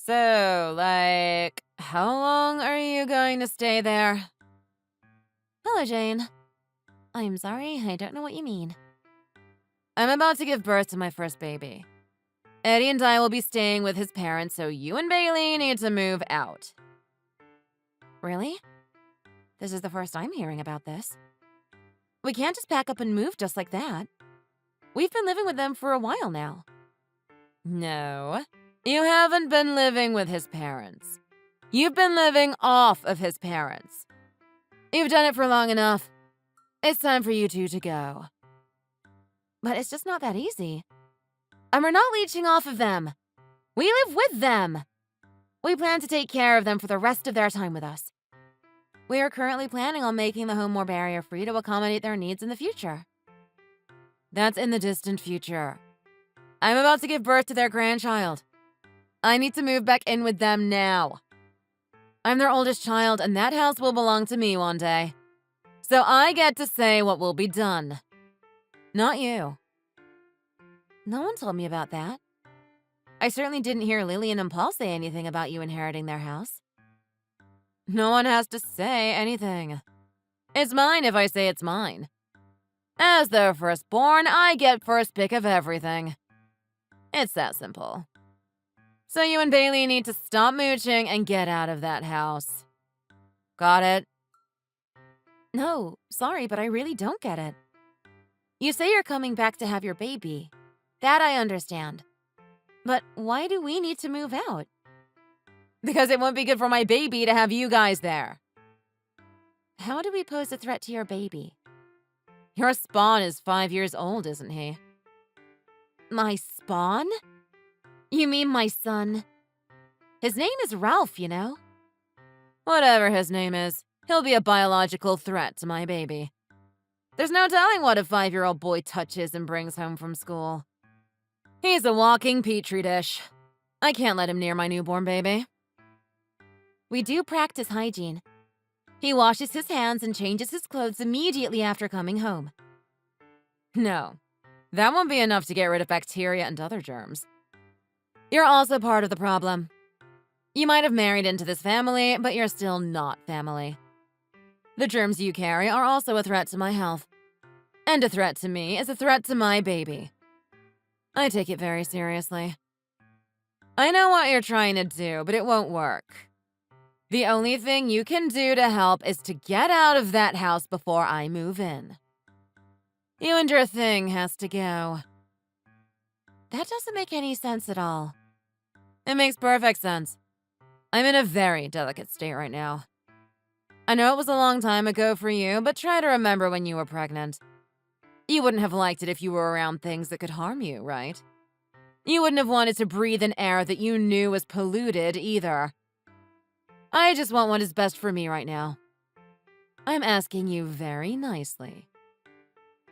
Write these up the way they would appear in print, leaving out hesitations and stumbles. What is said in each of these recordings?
So, how long are you going to stay there? Hello, Jane. I'm sorry, I don't know what you mean. I'm about to give birth to my first baby. Eddie and I will be staying with his parents, so you and Bailey need to move out. Really? This is the first I'm hearing about this. We can't just pack up and move just like that. We've been living with them for a while now. No, you haven't been living with his parents. You've been living off of his parents. You've done it for long enough. It's time for you two to go. But it's just not that easy. And we're not leeching off of them. We live with them. We plan to take care of them for the rest of their time with us. We are currently planning on making the home more barrier-free to accommodate their needs in the future. That's in the distant future. I'm about to give birth to their grandchild. I need to move back in with them now. I'm their oldest child, and that house will belong to me one day. So I get to say what will be done. Not you. No one told me about that. I certainly didn't hear Lillian and Paul say anything about you inheriting their house. No one has to say anything. It's mine if I say it's mine. As their firstborn, I get first pick of everything. It's that simple. So you and Bailey need to stop mooching and get out of that house. Got it? No, sorry, but I really don't get it. You say you're coming back to have your baby. That I understand. But why do we need to move out? Because it won't be good for my baby to have you guys there. How do we pose a threat to your baby? Your spawn is 5 years old, isn't he? My spawn? You mean my son? His name is Ralph, you know? Whatever his name is, he'll be a biological threat to my baby. There's no telling what a 5-year-old boy touches and brings home from school. He's a walking petri dish. I can't let him near my newborn baby. We do practice hygiene. He washes his hands and changes his clothes immediately after coming home. No, that won't be enough to get rid of bacteria and other germs. You're also part of the problem. You might have married into this family, but you're still not family. The germs you carry are also a threat to my health. And a threat to me is a threat to my baby. I take it very seriously. I know what you're trying to do, but it won't work. The only thing you can do to help is to get out of that house before I move in. You and your thing has to go. That doesn't make any sense at all. It makes perfect sense. I'm in a very delicate state right now. I know it was a long time ago for you, but try to remember when you were pregnant. You wouldn't have liked it if you were around things that could harm you, right? You wouldn't have wanted to breathe an air that you knew was polluted either. I just want what is best for me right now. I'm asking you very nicely.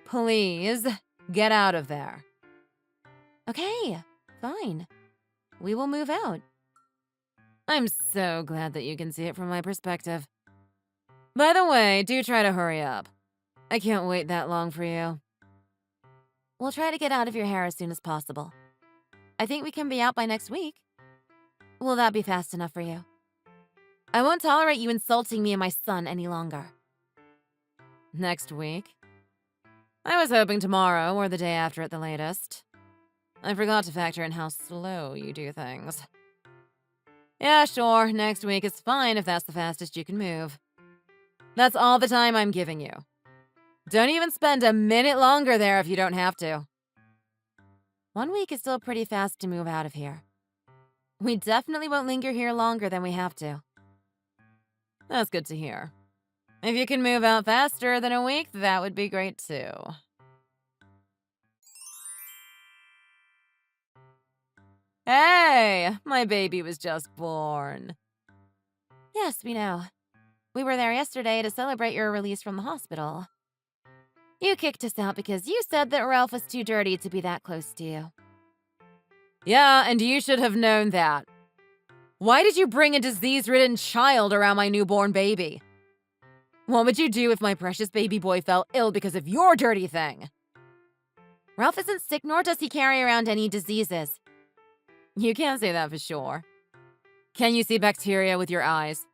Please, get out of there. Okay, fine. We will move out. I'm so glad that you can see it from my perspective. By the way, do try to hurry up. I can't wait that long for you. We'll try to get out of your hair as soon as possible. I think we can be out by next week. Will that be fast enough for you? I won't tolerate you insulting me and my son any longer. Next week? I was hoping tomorrow or the day after at the latest. I forgot to factor in how slow you do things. Yeah, sure, next week is fine if that's the fastest you can move. That's all the time I'm giving you. Don't even spend a minute longer there if you don't have to. 1 week is still pretty fast to move out of here. We definitely won't linger here longer than we have to. That's good to hear. If you can move out faster than a week, that would be great too. Hey, my baby was just born. Yes, we know. We were there yesterday to celebrate your release from the hospital. You kicked us out because you said that Ralph was too dirty to be that close to you. Yeah, and you should have known that. Why did you bring a disease-ridden child around my newborn baby? What would you do if my precious baby boy fell ill because of your dirty thing? Ralph isn't sick, nor does he carry around any diseases. You can't say that for sure. Can you see bacteria with your eyes?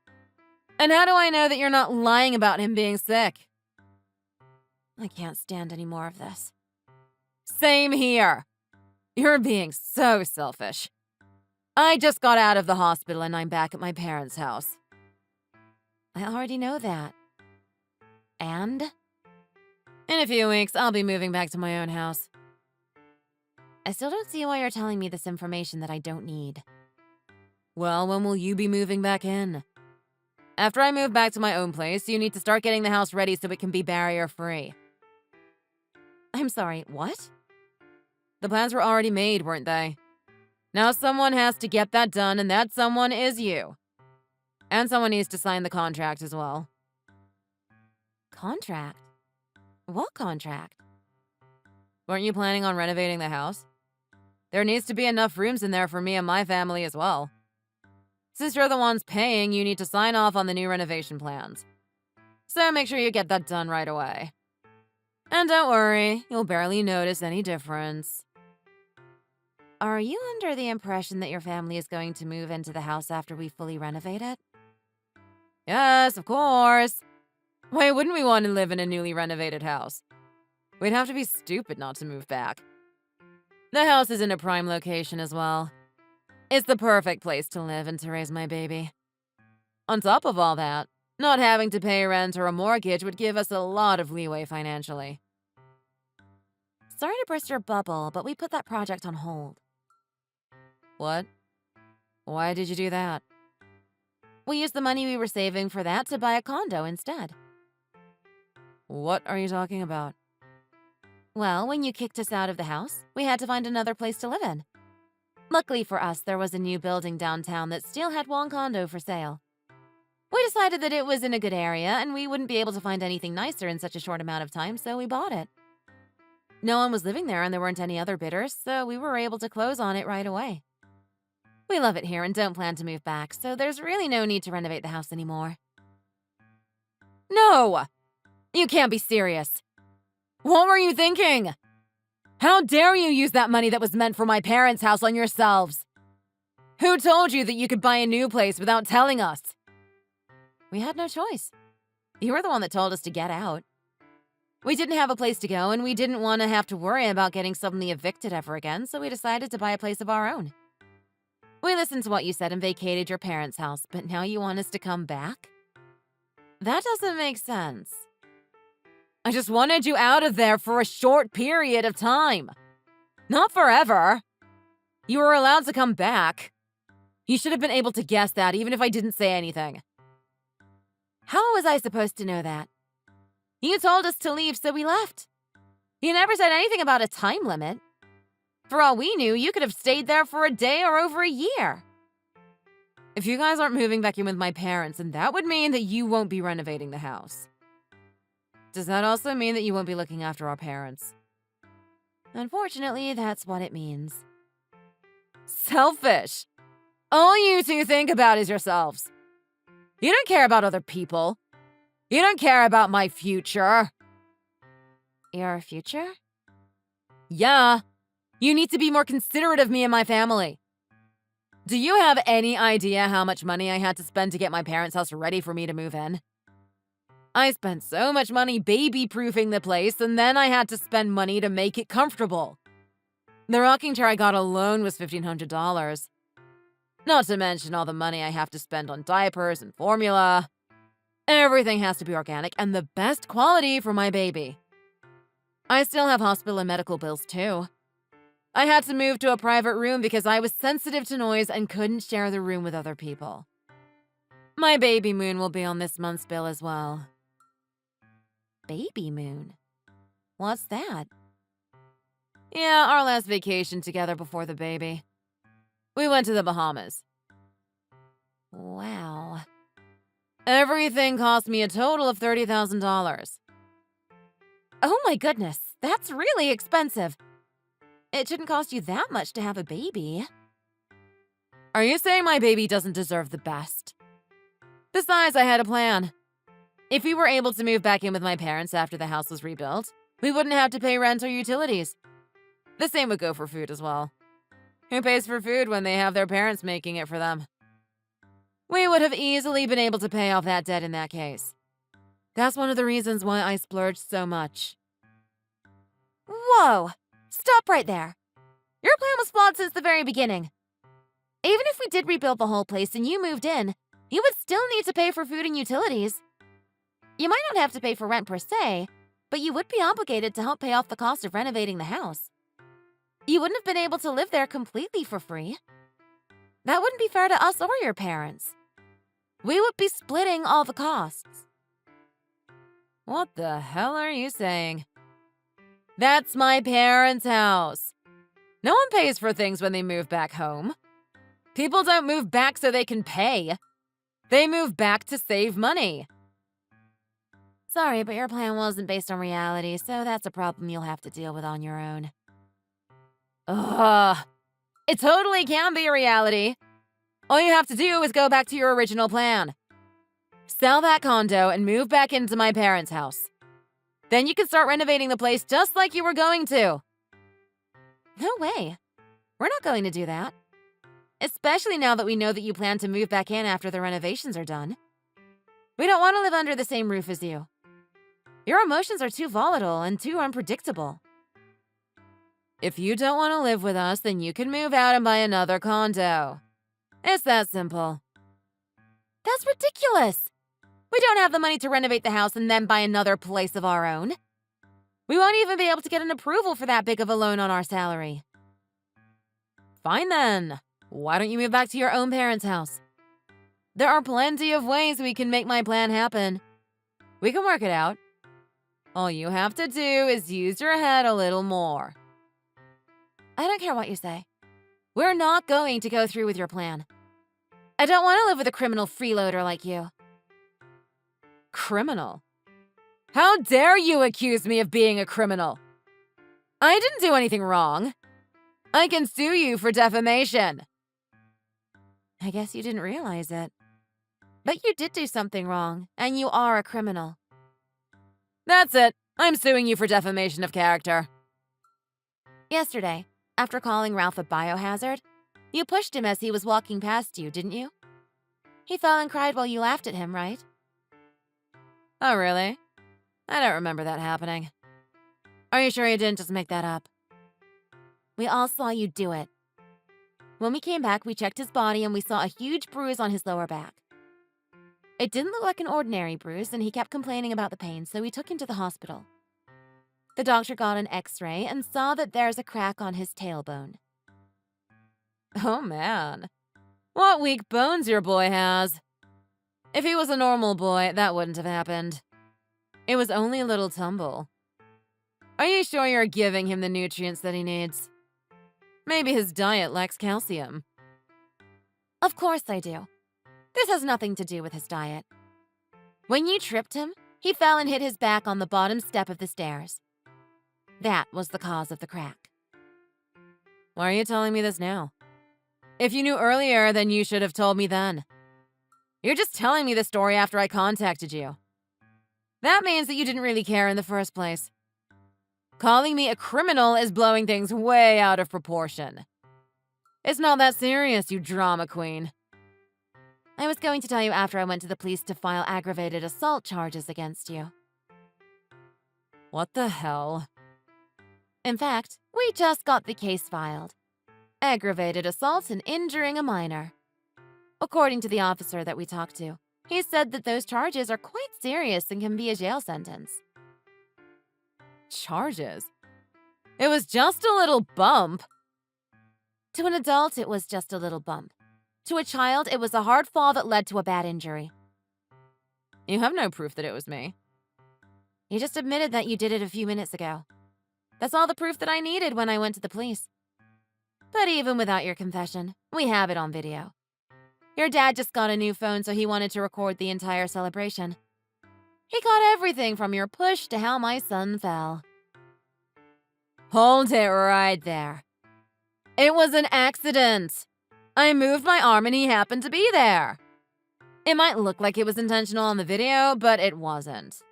And how do I know that you're not lying about him being sick? I can't stand any more of this. Same here. You're being so selfish. I just got out of the hospital and I'm back at my parents' house. I already know that. And? In a few weeks, I'll be moving back to my own house. I still don't see why you're telling me this information that I don't need. Well, when will you be moving back in? After I move back to my own place, you need to start getting the house ready so it can be barrier-free. I'm sorry, what? The plans were already made, weren't they? Now someone has to get that done, and that someone is you. And someone needs to sign the contract as well. Contract? What contract? Weren't you planning on renovating the house? There needs to be enough rooms in there for me and my family as well. Since you're the ones paying, you need to sign off on the new renovation plans. So make sure you get that done right away. And don't worry, you'll barely notice any difference. Are you under the impression that your family is going to move into the house after we fully renovate it? Yes, of course. Why wouldn't we want to live in a newly renovated house? We'd have to be stupid not to move back. The house is in a prime location as well. It's the perfect place to live and to raise my baby. On top of all that, not having to pay rent or a mortgage would give us a lot of leeway financially. Sorry to burst your bubble, but we put that project on hold. What? Why did you do that? We used the money we were saving for that to buy a condo instead. What are you talking about? Well, when you kicked us out of the house, we had to find another place to live in. Luckily for us, there was a new building downtown that still had one condo for sale. We decided that it was in a good area and we wouldn't be able to find anything nicer in such a short amount of time, so we bought it. No one was living there and there weren't any other bidders, so we were able to close on it right away. We love it here and don't plan to move back, so there's really no need to renovate the house anymore. No! You can't be serious. What were you thinking? How dare you use that money that was meant for my parents' house on yourselves? Who told you that you could buy a new place without telling us? We had no choice. You were the one that told us to get out. We didn't have a place to go and we didn't want to have to worry about getting suddenly evicted ever again, so we decided to buy a place of our own. We listened to what you said and vacated your parents' house, but now you want us to come back? That doesn't make sense. I just wanted you out of there for a short period of time. Not forever. You were allowed to come back. You should have been able to guess that even if I didn't say anything. How was I supposed to know that? You told us to leave, so we left. You never said anything about a time limit. For all we knew, you could have stayed there for a day or over a year. If you guys aren't moving back in with my parents, then that would mean that you won't be renovating the house. Does that also mean that you won't be looking after our parents? Unfortunately, that's what it means. Selfish. All you two think about is yourselves. You don't care about other people. You don't care about my future. Your future? Yeah. You need to be more considerate of me and my family. Do you have any idea how much money I had to spend to get my parents' house ready for me to move in? I spent so much money baby-proofing the place, and then I had to spend money to make it comfortable. The rocking chair I got alone was $1,500. Not to mention all the money I have to spend on diapers and formula. Everything has to be organic and the best quality for my baby. I still have hospital and medical bills, too. I had to move to a private room because I was sensitive to noise and couldn't share the room with other people. My baby moon will be on this month's bill as well. Baby moon? What's that? Yeah, our last vacation together before the baby. We went to the Bahamas. Wow. Everything cost me a total of $30,000. Oh my goodness, that's really expensive. It shouldn't cost you that much to have a baby. Are you saying my baby doesn't deserve the best? Besides, I had a plan. If we were able to move back in with my parents after the house was rebuilt, we wouldn't have to pay rent or utilities. The same would go for food as well. Who pays for food when they have their parents making it for them? We would have easily been able to pay off that debt in that case. That's one of the reasons why I splurged so much. Whoa! Stop right there. Your plan was flawed since the very beginning. Even if we did rebuild the whole place and you moved in, you would still need to pay for food and utilities. You might not have to pay for rent per se, but you would be obligated to help pay off the cost of renovating the house. You wouldn't have been able to live there completely for free. That wouldn't be fair to us or your parents. We would be splitting all the costs. What the hell are you saying? That's my parents' house. No one pays for things when they move back home. People don't move back so they can pay. They move back to save money. Sorry, but your plan wasn't based on reality, so that's a problem you'll have to deal with on your own. Ugh. It totally can be a reality. All you have to do is go back to your original plan. Sell that condo and move back into my parents' house. Then you can start renovating the place just like you were going to. No way. We're not going to do that. Especially now that we know that you plan to move back in after the renovations are done. We don't want to live under the same roof as you. Your emotions are too volatile and too unpredictable. If you don't want to live with us, then you can move out and buy another condo. It's that simple. That's ridiculous. We don't have the money to renovate the house and then buy another place of our own. We won't even be able to get an approval for that big of a loan on our salary. Fine then. Why don't you move back to your own parents' house? There are plenty of ways we can make my plan happen. We can work it out. All you have to do is use your head a little more. I don't care what you say. We're not going to go through with your plan. I don't want to live with a criminal freeloader like you. Criminal? How dare you accuse me of being a criminal? I didn't do anything wrong. I can sue you for defamation. I guess you didn't realize it. But you did do something wrong, and you are a criminal. That's it. I'm suing you for defamation of character. Yesterday, after calling Ralph a biohazard, you pushed him as he was walking past you, didn't you? He fell and cried while you laughed at him, right? Oh, really? I don't remember that happening. Are you sure you didn't just make that up? We all saw you do it. When we came back, we checked his body and we saw a huge bruise on his lower back. It didn't look like an ordinary bruise, and he kept complaining about the pain, so we took him to the hospital. The doctor got an x-ray and saw that there's a crack on his tailbone. Oh, man. What weak bones your boy has. If he was a normal boy, that wouldn't have happened. It was only a little tumble. Are you sure you're giving him the nutrients that he needs? Maybe his diet lacks calcium. Of course I do. This has nothing to do with his diet. When you tripped him, he fell and hit his back on the bottom step of the stairs. That was the cause of the crack. Why are you telling me this now? If you knew earlier, then you should have told me then. You're just telling me the story after I contacted you. That means that you didn't really care in the first place. Calling me a criminal is blowing things way out of proportion. It's not that serious, you drama queen. I was going to tell you after I went to the police to file aggravated assault charges against you. What the hell? In fact, we just got the case filed. Aggravated assault and injuring a minor. According to the officer that we talked to, he said that those charges are quite serious and can be a jail sentence. Charges? It was just a little bump. To an adult, it was just a little bump. To a child, it was a hard fall that led to a bad injury. You have no proof that it was me. You just admitted that you did it a few minutes ago. That's all the proof that I needed when I went to the police. But even without your confession, we have it on video. Your dad just got a new phone, so he wanted to record the entire celebration. He caught everything from your push to how my son fell. Hold it right there. It was an accident. I moved my arm and he happened to be there. It might look like it was intentional on the video, but it wasn't.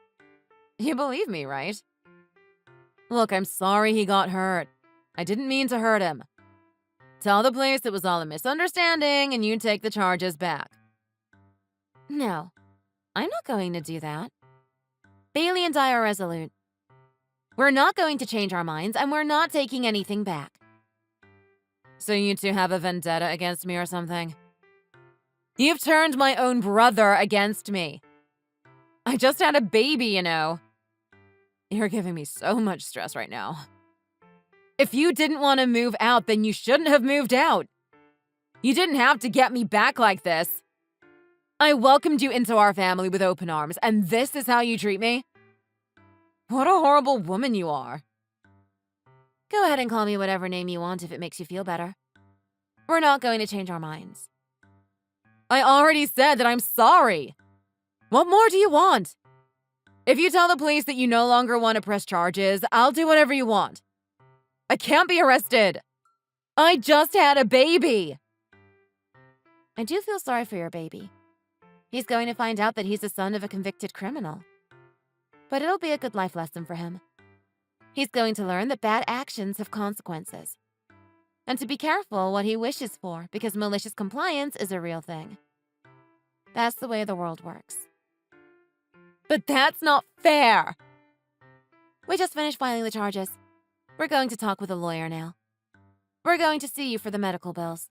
You believe me, right? Look, I'm sorry he got hurt. I didn't mean to hurt him. Tell the police it was all a misunderstanding and you take the charges back. No, I'm not going to do that. Bailey and I are resolute. We're not going to change our minds, and we're not taking anything back. So you two have a vendetta against me or something? You've turned my own brother against me. I just had a baby, you know. You're giving me so much stress right now. If you didn't want to move out, then you shouldn't have moved out. You didn't have to get me back like this. I welcomed you into our family with open arms, and this is how you treat me? What a horrible woman you are. Go ahead and call me whatever name you want if it makes you feel better. We're not going to change our minds. I already said that I'm sorry. What more do you want? If you tell the police that you no longer want to press charges, I'll do whatever you want. I can't be arrested. I just had a baby. I do feel sorry for your baby. He's going to find out that he's the son of a convicted criminal. But it'll be a good life lesson for him. He's going to learn that bad actions have consequences. And to be careful what he wishes for, because malicious compliance is a real thing. That's the way the world works. But that's not fair. We just finished filing the charges. We're going to talk with a lawyer now. We're going to see you for the medical bills.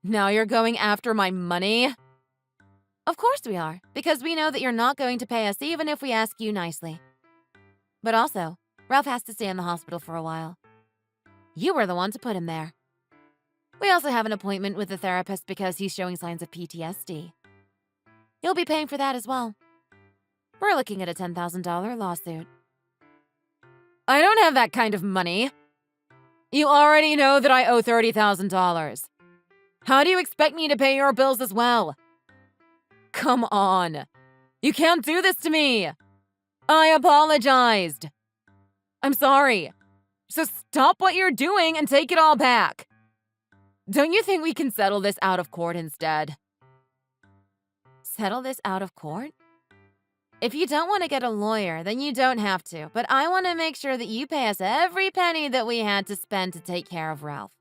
Now you're going after my money? Of course we are, because we know that you're not going to pay us even if we ask you nicely. But also, Ralph has to stay in the hospital for a while. You were the one to put him there. We also have an appointment with the therapist because he's showing signs of PTSD. You'll be paying for that as well. We're looking at a $10,000 lawsuit. I don't have that kind of money. You already know that I owe $30,000. How do you expect me to pay your bills as well? Come on. You can't do this to me. I apologized. I'm sorry. So stop what you're doing and take it all back. Don't you think we can settle this out of court instead? Settle this out of court? If you don't want to get a lawyer, then you don't have to. But I want to make sure that you pay us every penny that we had to spend to take care of Ralph.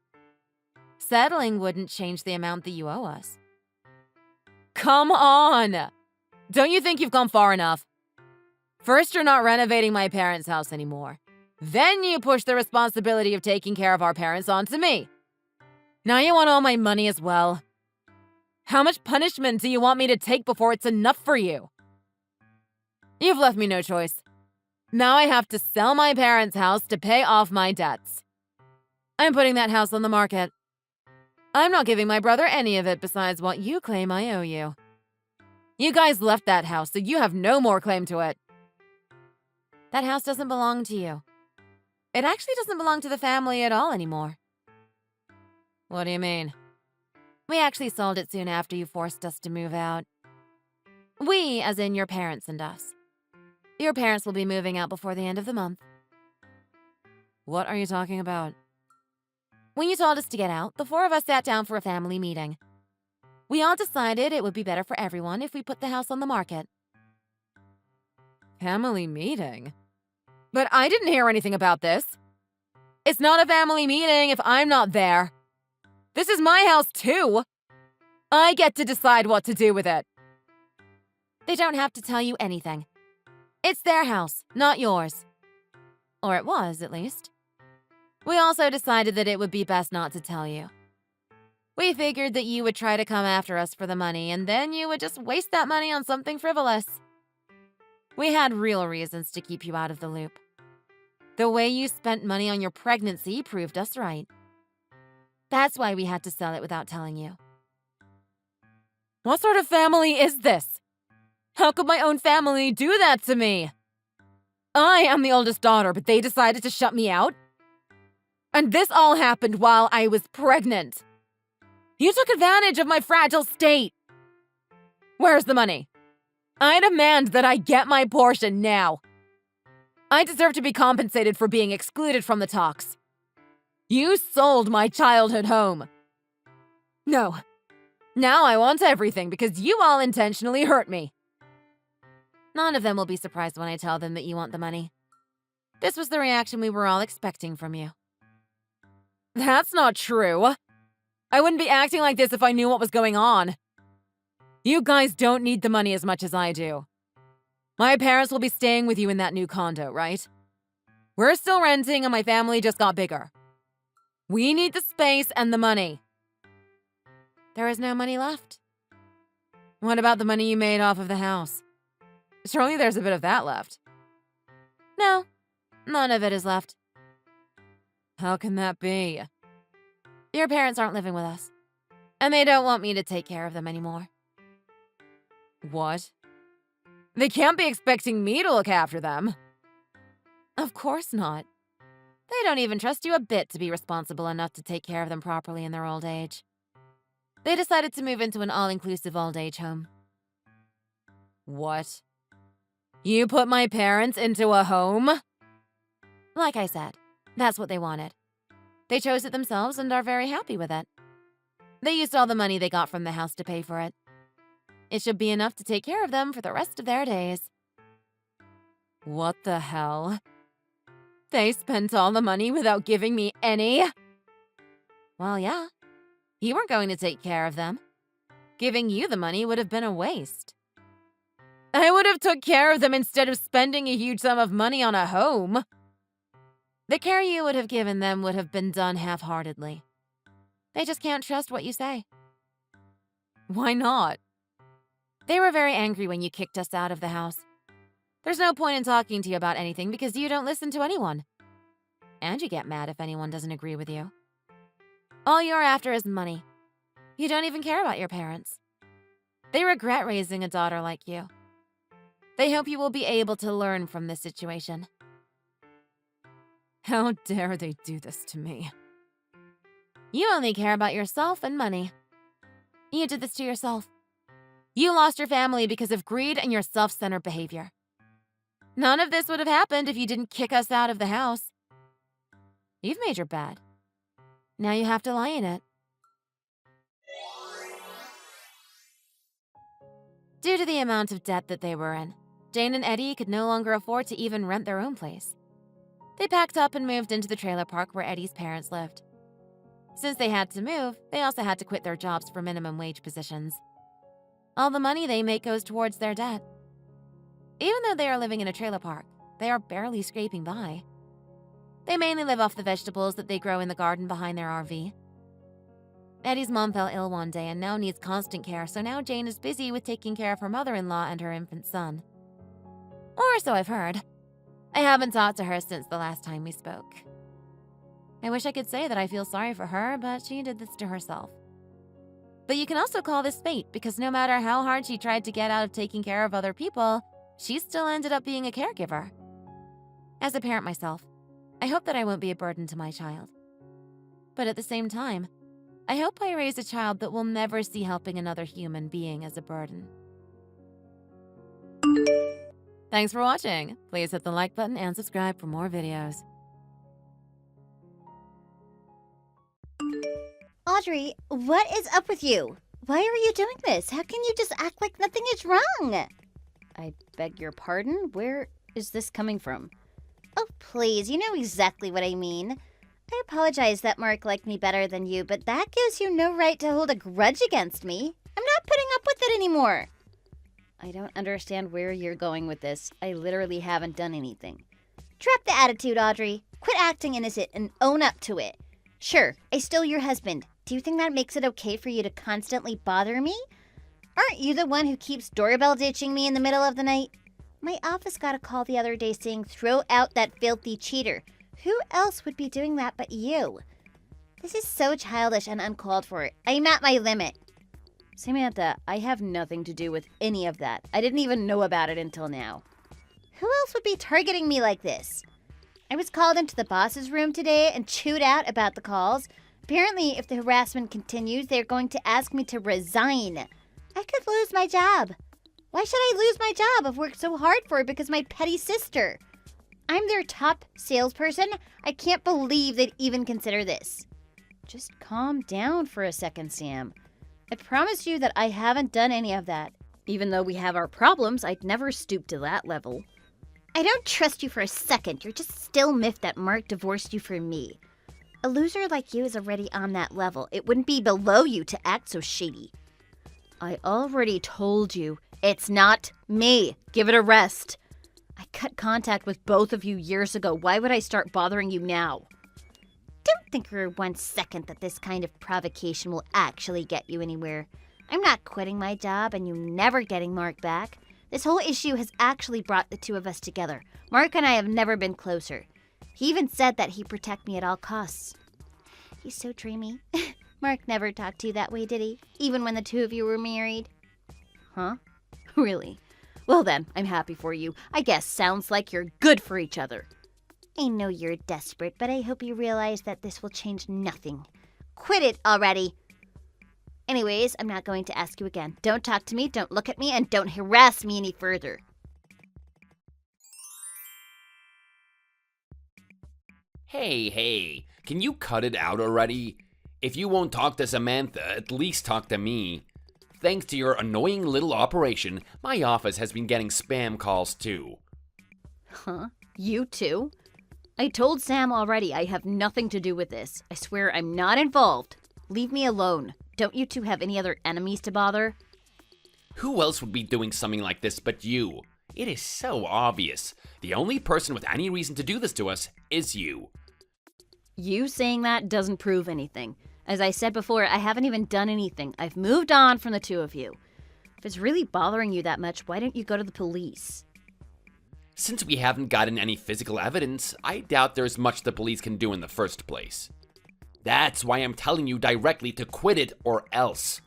Settling wouldn't change the amount that you owe us. Come on! Don't you think you've gone far enough? First, you're not renovating my parents' house anymore. Then you push the responsibility of taking care of our parents onto me. Now you want all my money as well. How much punishment do you want me to take before it's enough for you? You've left me no choice. Now I have to sell my parents' house to pay off my debts. I'm putting that house on the market. I'm not giving my brother any of it besides what you claim I owe you. You guys left that house, so you have no more claim to it. That house doesn't belong to you. It actually doesn't belong to the family at all anymore. What do you mean? We actually sold it soon after you forced us to move out. We, as in your parents and us. Your parents will be moving out before the end of the month. What are you talking about? When you told us to get out, the four of us sat down for a family meeting. We all decided it would be better for everyone if we put the house on the market. Family meeting? But I didn't hear anything about this. It's not a family meeting if I'm not there. This is my house too. I get to decide what to do with it. They don't have to tell you anything. It's their house, not yours. Or it was, at least. We also decided that it would be best not to tell you. We figured that you would try to come after us for the money, and then you would just waste that money on something frivolous. We had real reasons to keep you out of the loop. The way you spent money on your pregnancy proved us right. That's why we had to sell it without telling you. What sort of family is this? How could my own family do that to me? I am the oldest daughter, but they decided to shut me out? And this all happened while I was pregnant. You took advantage of my fragile state. Where's the money? I demand that I get my portion now. I deserve to be compensated for being excluded from the talks. You sold my childhood home. No. Now I want everything because you all intentionally hurt me. None of them will be surprised when I tell them that you want the money. This was the reaction we were all expecting from you. That's not true. I wouldn't be acting like this if I knew what was going on. You guys don't need the money as much as I do. My parents will be staying with you in that new condo, right? We're still renting and my family just got bigger. We need the space and the money. There is no money left. What about the money you made off of the house? Surely there's a bit of that left. No, none of it is left. How can that be? Your parents aren't living with us, and they don't want me to take care of them anymore. What? They can't be expecting me to look after them. Of course not. They don't even trust you a bit to be responsible enough to take care of them properly in their old age. They decided to move into an all-inclusive old age home. What? You put my parents into a home? Like I said, that's what they wanted. They chose it themselves and are very happy with it. They used all the money they got from the house to pay for it. It should be enough to take care of them for the rest of their days. What the hell? They spent all the money without giving me any? Well, yeah. You weren't going to take care of them. Giving you the money would have been a waste. I would have took care of them instead of spending a huge sum of money on a home. The care you would have given them would have been done half-heartedly. They just can't trust what you say. Why not? They were very angry when you kicked us out of the house. There's no point in talking to you about anything because you don't listen to anyone. And you get mad if anyone doesn't agree with you. All you're after is money. You don't even care about your parents. They regret raising a daughter like you. They hope you will be able to learn from this situation. How dare they do this to me? You only care about yourself and money. You did this to yourself. You lost your family because of greed and your self-centered behavior. None of this would have happened if you didn't kick us out of the house. You've made your bed. Now you have to lie in it. Due to the amount of debt that they were in, Jane and Eddie could no longer afford to even rent their own place. They packed up and moved into the trailer park where Eddie's parents lived. Since they had to move, they also had to quit their jobs for minimum wage positions. All the money they make goes towards their debt. Even though they are living in a trailer park, they are barely scraping by. They mainly live off the vegetables that they grow in the garden behind their RV. Eddie's mom fell ill one day and now needs constant care, so now Jane is busy with taking care of her mother-in-law and her infant son. Or so I've heard. I haven't talked to her since the last time we spoke. I wish I could say that I feel sorry for her, but she did this to herself. But you can also call this fate, because no matter how hard she tried to get out of taking care of other people, she still ended up being a caregiver. As a parent myself, I hope that I won't be a burden to my child. But at the same time, I hope I raise a child that will never see helping another human being as a burden. Thanks for watching. Please hit the like button and subscribe for more videos. Audrey, what is up with you? Why are you doing this? How can you just act like nothing is wrong? I beg your pardon? Where is this coming from? Oh, please, you know exactly what I mean. I apologize that Mark liked me better than you, but that gives you no right to hold a grudge against me. I'm not putting up with it anymore. I don't understand where you're going with this. I literally haven't done anything. Drop the attitude, Audrey. Quit acting innocent and own up to it. Sure, I stole your husband. Do you think that makes it okay for you to constantly bother me? Aren't you the one who keeps doorbell ditching me in the middle of the night? My office got a call the other day saying, "Throw out that filthy cheater." Who else would be doing that but you? This is so childish and uncalled for. I'm at my limit. Samantha, I have nothing to do with any of that. I didn't even know about it until now. Who else would be targeting me like this? I was called into the boss's room today and chewed out about the calls. Apparently, if the harassment continues, they're going to ask me to resign. I could lose my job. Why should I lose my job I've worked so hard for because my petty sister? I'm their top salesperson. I can't believe they'd even consider this. Just calm down for a second, Sam. I promise you that I haven't done any of that. Even though we have our problems, I'd never stoop to that level. I don't trust you for a second. You're just still miffed that Mark divorced you for me. A loser like you is already on that level. It wouldn't be below you to act so shady. I already told you, it's not me. Give it a rest. I cut contact with both of you years ago. Why would I start bothering you now? Don't think for 1 second that this kind of provocation will actually get you anywhere. I'm not quitting my job and you never getting Mark back. This whole issue has actually brought the two of us together. Mark and I have never been closer. He even said that he'd protect me at all costs. He's so dreamy. Mark never talked to you that way, did he? Even when the two of you were married? Huh? Really? Well then, I'm happy for you. I guess sounds like you're good for each other. I know you're desperate, but I hope you realize that this will change nothing. Quit it already! Anyways, I'm not going to ask you again. Don't talk to me, don't look at me, and don't harass me any further. Hey, can you cut it out already? If you won't talk to Samantha, at least talk to me. Thanks to your annoying little operation, my office has been getting spam calls too. Huh? You too? I told Sam already I have nothing to do with this. I swear I'm not involved. Leave me alone. Don't you two have any other enemies to bother? Who else would be doing something like this but you? It is so obvious. The only person with any reason to do this to us is you. You saying that doesn't prove anything. As I said before, I haven't even done anything. I've moved on from the two of you. If it's really bothering you that much, why don't you go to the police? Since we haven't gotten any physical evidence, I doubt there's much the police can do in the first place. That's why I'm telling you directly to quit it or else.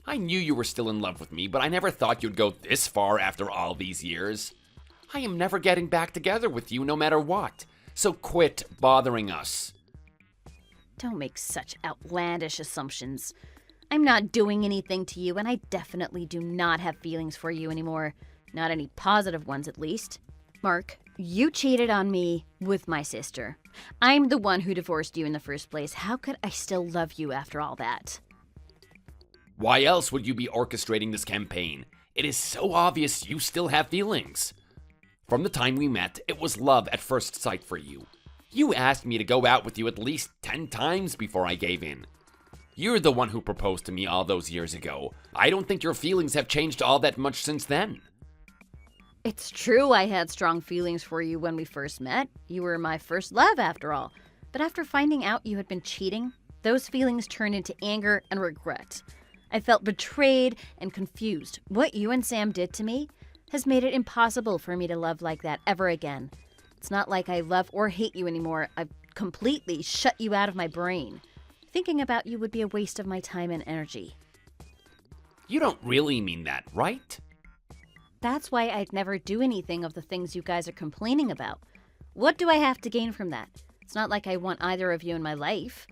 I knew you were still in love with me, but I never thought you'd go this far after all these years. I am never getting back together with you no matter what, so quit bothering us. Don't make such outlandish assumptions. I'm not doing anything to you, and I definitely do not have feelings for you anymore. Not any positive ones, at least. Mark, you cheated on me with my sister. I'm the one who divorced you in the first place. How could I still love you after all that? Why else would you be orchestrating this campaign? It is so obvious you still have feelings. From the time we met, it was love at first sight for you. You asked me to go out with you at least 10 times before I gave in. You're the one who proposed to me all those years ago. I don't think your feelings have changed all that much since then. It's true I had strong feelings for you when we first met. You were my first love, after all. But after finding out you had been cheating, those feelings turned into anger and regret. I felt betrayed and confused. What you and Sam did to me has made it impossible for me to love like that ever again. It's not like I love or hate you anymore. I've completely shut you out of my brain. Thinking about you would be a waste of my time and energy. You don't really mean that, right? That's why I'd never do anything of the things you guys are complaining about. What do I have to gain from that? It's not like I want either of you in my life.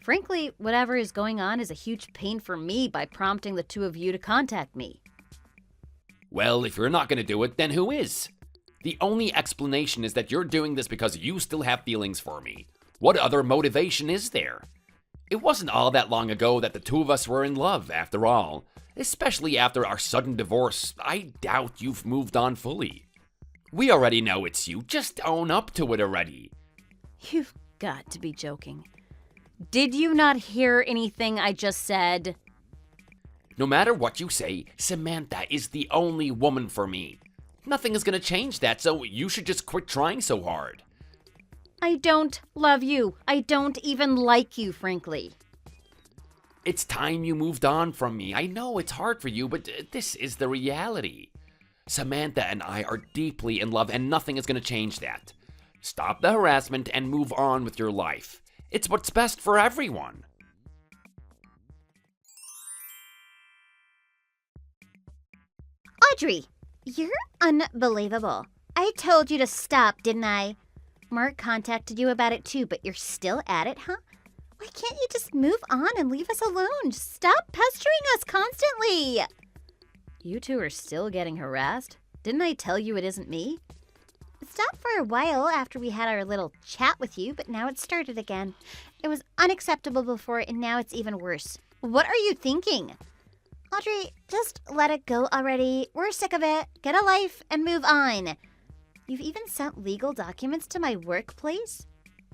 Frankly, whatever is going on is a huge pain for me by prompting the two of you to contact me. Well, if you're not going to do it, then who is? The only explanation is that you're doing this because you still have feelings for me. What other motivation is there? It wasn't all that long ago that the two of us were in love, after all. Especially after our sudden divorce, I doubt you've moved on fully. We already know it's you. Just own up to it already. You've got to be joking. Did you not hear anything I just said? No matter what you say, Samantha is the only woman for me. Nothing is going to change that, so you should just quit trying so hard. I don't love you. I don't even like you, frankly. It's time you moved on from me. I know it's hard for you, but this is the reality. Samantha and I are deeply in love, and nothing is going to change that. Stop the harassment and move on with your life. It's what's best for everyone. Audrey, you're unbelievable. I told you to stop, didn't I? Mark contacted you about it too, but you're still at it, huh? Why can't you just move on and leave us alone? Stop pestering us constantly. You two are still getting harassed? Didn't I tell you it isn't me? It stopped for a while after we had our little chat with you, but now it started again. It was unacceptable before, and now it's even worse. What are you thinking? Audrey, just let it go already. We're sick of it. Get a life and move on. You've even sent legal documents to my workplace?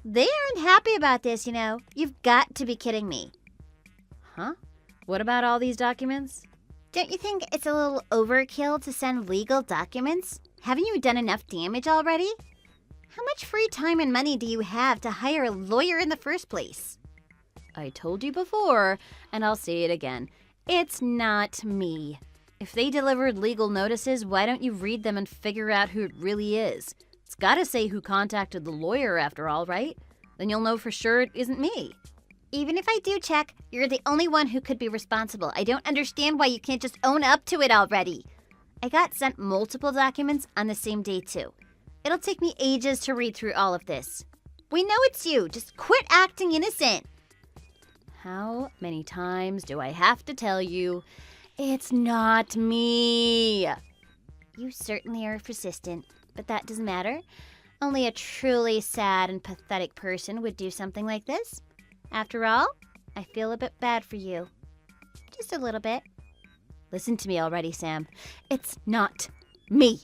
They aren't happy about this, you know. You've got to be kidding me. Huh? What about all these documents? Don't you think it's a little overkill to send legal documents? Haven't you done enough damage already? How much free time and money do you have to hire a lawyer in the first place? I told you before, and I'll say it again. It's not me. If they delivered legal notices, why don't you read them and figure out who it really is? It's gotta say who contacted the lawyer after all, right? Then you'll know for sure it isn't me. Even if I do check, you're the only one who could be responsible. I don't understand why you can't just own up to it already. I got sent multiple documents on the same day, too. It'll take me ages to read through all of this. We know it's you. Just quit acting innocent. How many times do I have to tell you, it's not me? You certainly are persistent, but that doesn't matter. Only a truly sad and pathetic person would do something like this. After all, I feel a bit bad for you. Just a little bit. Listen to me already, Sam. It's not me.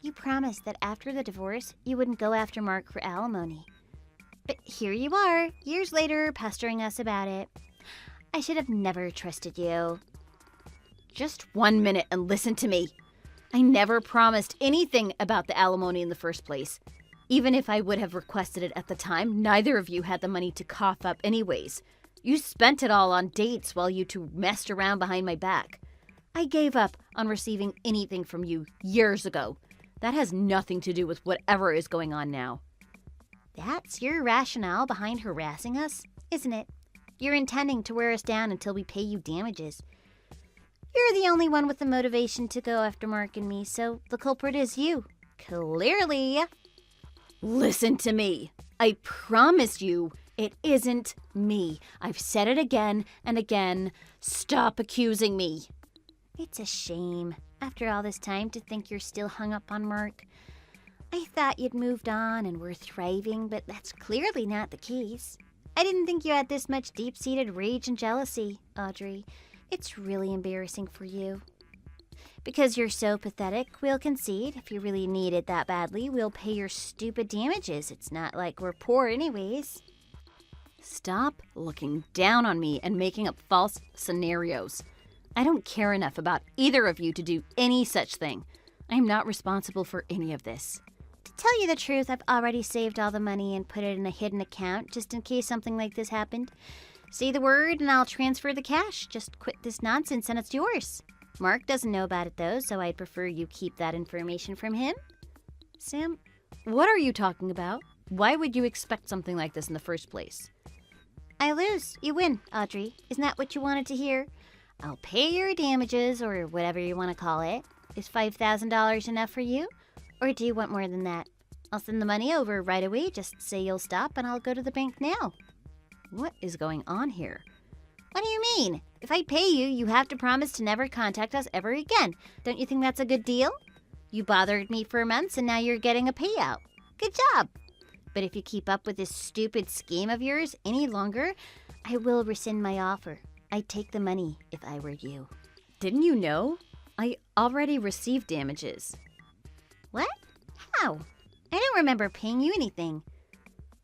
You promised that after the divorce, you wouldn't go after Mark for alimony. But here you are, years later, pestering us about it. I should have never trusted you. Just 1 minute and listen to me. I never promised anything about the alimony in the first place. Even if I would have requested it at the time, neither of you had the money to cough up anyways. You spent it all on dates while you two messed around behind my back. I gave up on receiving anything from you years ago. That has nothing to do with whatever is going on now. That's your rationale behind harassing us, isn't it? You're intending to wear us down until we pay you damages. You're the only one with the motivation to go after Mark and me, so the culprit is you. Clearly. Listen to me. I promise you, it isn't me. I've said it again and again. Stop accusing me. It's a shame, after all this time, to think you're still hung up on Mark. I thought you'd moved on and were thriving, but that's clearly not the case. I didn't think you had this much deep-seated rage and jealousy, Audrey. It's really embarrassing for you. Because you're so pathetic, we'll concede. If you really need it that badly, we'll pay your stupid damages. It's not like we're poor anyways. Stop looking down on me and making up false scenarios. I don't care enough about either of you to do any such thing. I am not responsible for any of this. To tell you the truth, I've already saved all the money and put it in a hidden account just in case something like this happened. Say the word and I'll transfer the cash. Just quit this nonsense and it's yours. Mark doesn't know about it though, so I'd prefer you keep that information from him. Sam, what are you talking about? Why would you expect something like this in the first place? I lose. You win, Audrey. Isn't that what you wanted to hear? I'll pay your damages, or whatever you want to call it. Is $5,000 enough for you? Or do you want more than that? I'll send the money over right away. Just say you'll stop and I'll go to the bank now. What is going on here? What do you mean? If I pay you, you have to promise to never contact us ever again. Don't you think that's a good deal? You bothered me for months and now you're getting a payout. Good job. But if you keep up with this stupid scheme of yours any longer, I will rescind my offer. I'd take the money if I were you. Didn't you know? I already received damages. What? How? I don't remember paying you anything.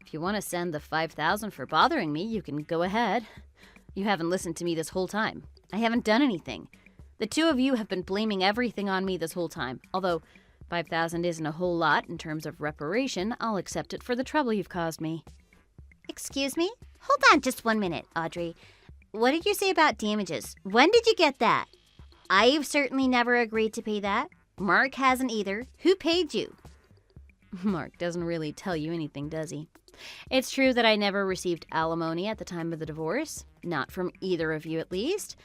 If you want to send the $5,000 for bothering me, you can go ahead. You haven't listened to me this whole time. I haven't done anything. The two of you have been blaming everything on me this whole time. Although $5,000 isn't a whole lot in terms of reparation, I'll accept it for the trouble you've caused me. Excuse me? Hold on just 1 minute, Audrey. What did you say about damages? When did you get that? I've certainly never agreed to pay that. Mark hasn't either. Who paid you? Mark doesn't really tell you anything, does he? It's true that I never received alimony at the time of the divorce. Not from either of you, at least.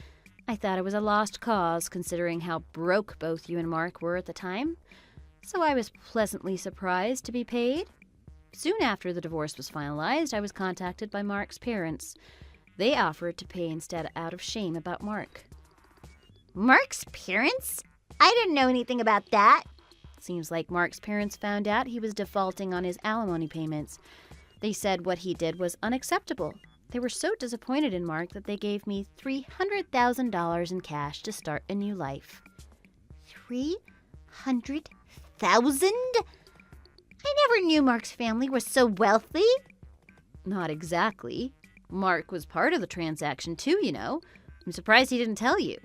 I thought it was a lost cause, considering how broke both you and Mark were at the time. So I was pleasantly surprised to be paid. Soon after the divorce was finalized, I was contacted by Mark's parents. They offered to pay instead out of shame about Mark. Mark's parents? I didn't know anything about that. Seems like Mark's parents found out he was defaulting on his alimony payments. They said what he did was unacceptable. They were so disappointed in Mark that they gave me $300,000 in cash to start a new life. 300,000? I never knew Mark's family was so wealthy. Not exactly. Mark was part of the transaction too, you know. I'm surprised he didn't tell you.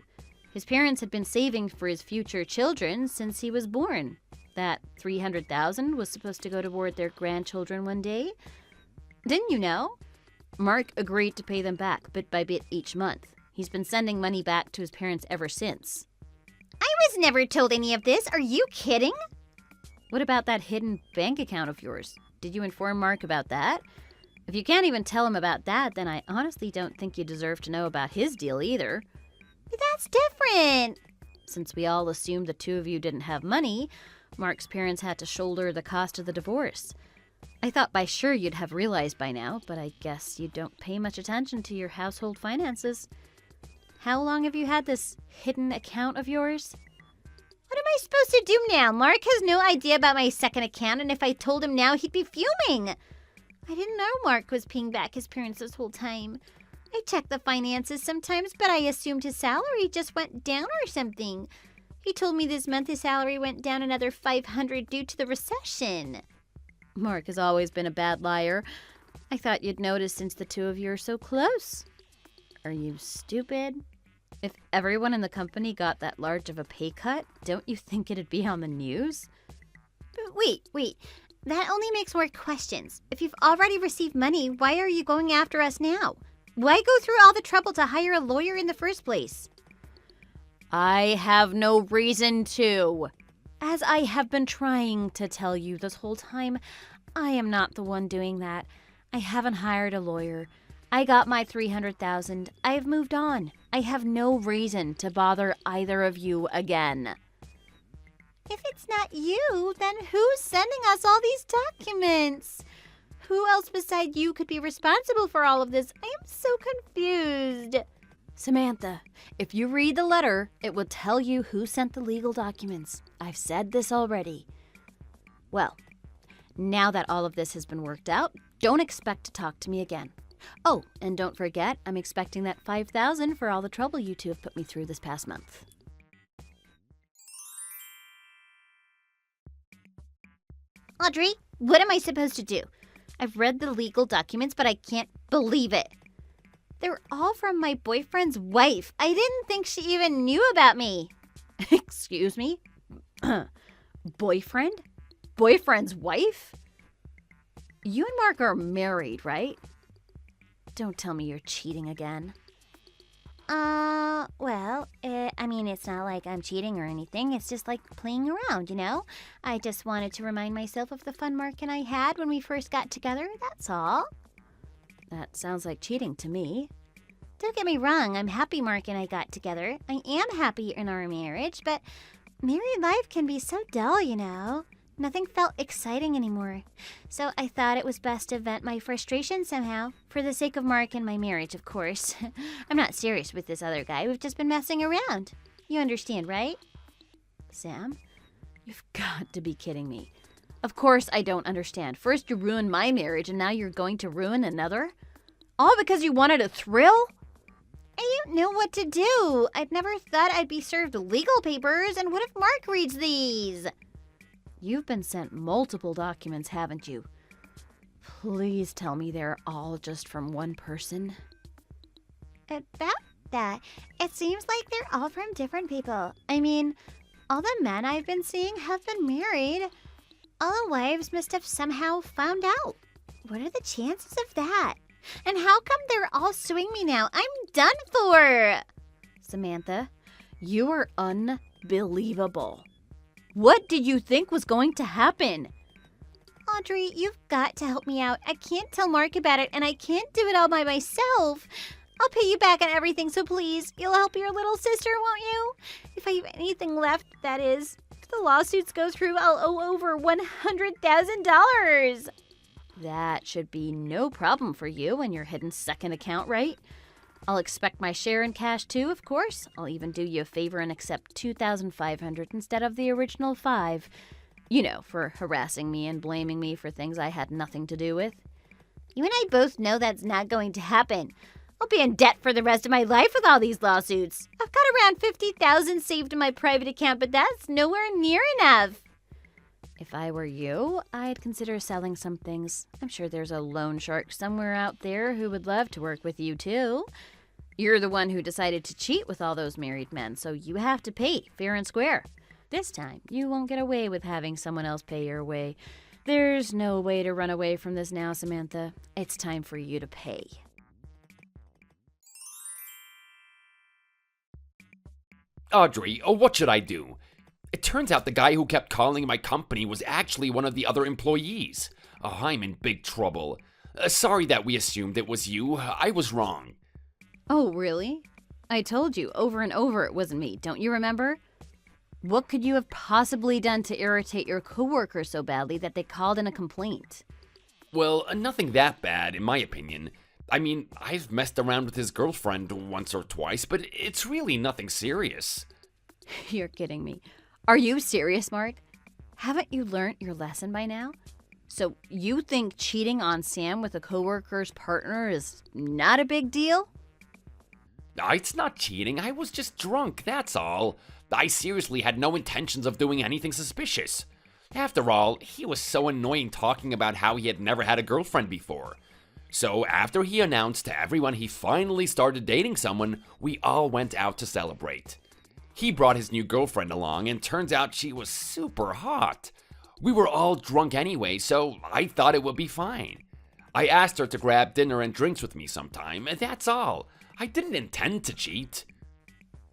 His parents had been saving for his future children since he was born. That $300,000 was supposed to go toward their grandchildren one day. Didn't you know? Mark agreed to pay them back bit by bit each month. He's been sending money back to his parents ever since. I was never told any of this. Are you kidding? What about that hidden bank account of yours? Did you inform Mark about that? If you can't even tell him about that, then I honestly don't think you deserve to know about his deal either. But that's different. Since we all assumed the two of you didn't have money, Mark's parents had to shoulder the cost of the divorce. I thought by sure you'd have realized by now, but I guess you don't pay much attention to your household finances. How long have you had this hidden account of yours? What am I supposed to do now? Mark has no idea about my second account, and if I told him now, he'd be fuming. I didn't know Mark was paying back his parents this whole time. I check the finances sometimes, but I assumed his salary just went down or something. He told me this month his salary went down another $500 due to the recession. Mark has always been a bad liar. I thought you'd noticed since the two of you are so close. Are you stupid? If everyone in the company got that large of a pay cut, don't you think it'd be on the news? But wait. That only makes more questions. If you've already received money, why are you going after us now? Why go through all the trouble to hire a lawyer in the first place? I have no reason to. As I have been trying to tell you this whole time, I am not the one doing that. I haven't hired a lawyer. I got my $300,000. I've moved on. I have no reason to bother either of you again. If it's not you, then who's sending us all these documents? Who else beside you could be responsible for all of this? I am so confused. Samantha, if you read the letter, it will tell you who sent the legal documents. I've said this already. Well, now that all of this has been worked out, don't expect to talk to me again. Oh, and don't forget, I'm expecting that $5,000 for all the trouble you two have put me through this past month. Audrey, what am I supposed to do? I've read the legal documents, but I can't believe it. They're all from my boyfriend's wife. I didn't think she even knew about me. Excuse me? Boyfriend? Boyfriend's wife? You and Mark are married, right? Don't tell me you're cheating again. It's not like I'm cheating or anything. It's just like playing around, you know? I just wanted to remind myself of the fun Mark and I had when we first got together, that's all. That sounds like cheating to me. Don't get me wrong, I'm happy Mark and I got together. I am happy in our marriage, but married life can be so dull, you know? Nothing felt exciting anymore. So I thought it was best to vent my frustration somehow. For the sake of Mark and my marriage, of course. I'm not serious with this other guy. We've just been messing around. You understand, right? Sam, you've got to be kidding me. Of course I don't understand. First you ruined my marriage and now you're going to ruin another? All because you wanted a thrill? I don't know what to do. I've never thought I'd be served legal papers, and what if Mark reads these? You've been sent multiple documents, haven't you? Please tell me they're all just from one person. About that, it seems like they're all from different people. I mean, all the men I've been seeing have been married. All the wives must have somehow found out. What are the chances of that? And how come they're all suing me now? I'm done for! Samantha, you are unbelievable. What did you think was going to happen? Audrey, you've got to help me out. I can't tell Mark about it, and I can't do it all by myself. I'll pay you back on everything, so please, you'll help your little sister, won't you? If I have anything left, that is. If the lawsuits go through, I'll owe over $100,000. That should be no problem for you and your hidden second account, right? I'll expect my share in cash too, of course. I'll even do you a favor and accept $2,500 instead of the original $5,000. You know, for harassing me and blaming me for things I had nothing to do with. You and I both know that's not going to happen. I'll be in debt for the rest of my life with all these lawsuits. I've got around $50,000 saved in my private account, but that's nowhere near enough. If I were you, I'd consider selling some things. I'm sure there's a loan shark somewhere out there who would love to work with you too. You're the one who decided to cheat with all those married men, so you have to pay, fair and square. This time, you won't get away with having someone else pay your way. There's no way to run away from this now, Samantha. It's time for you to pay. Audrey, what should I do? It turns out the guy who kept calling my company was actually one of the other employees. I'm in big trouble. Sorry that we assumed it was you. I was wrong. Oh, really? I told you over and over it wasn't me, don't you remember? What could you have possibly done to irritate your coworkers so badly that they called in a complaint? Well, nothing that bad, in my opinion. I mean, I've messed around with his girlfriend once or twice, but it's really nothing serious. You're kidding me. Are you serious, Mark? Haven't you learned your lesson by now? So you think cheating on Sam with a coworker's partner is not a big deal? It's not cheating. I was just drunk, that's all. I seriously had no intentions of doing anything suspicious. After all, he was so annoying talking about how he had never had a girlfriend before. So after he announced to everyone he finally started dating someone, we all went out to celebrate. He brought his new girlfriend along, and turns out she was super hot. We were all drunk anyway, so I thought it would be fine. I asked her to grab dinner and drinks with me sometime, and that's all. I didn't intend to cheat.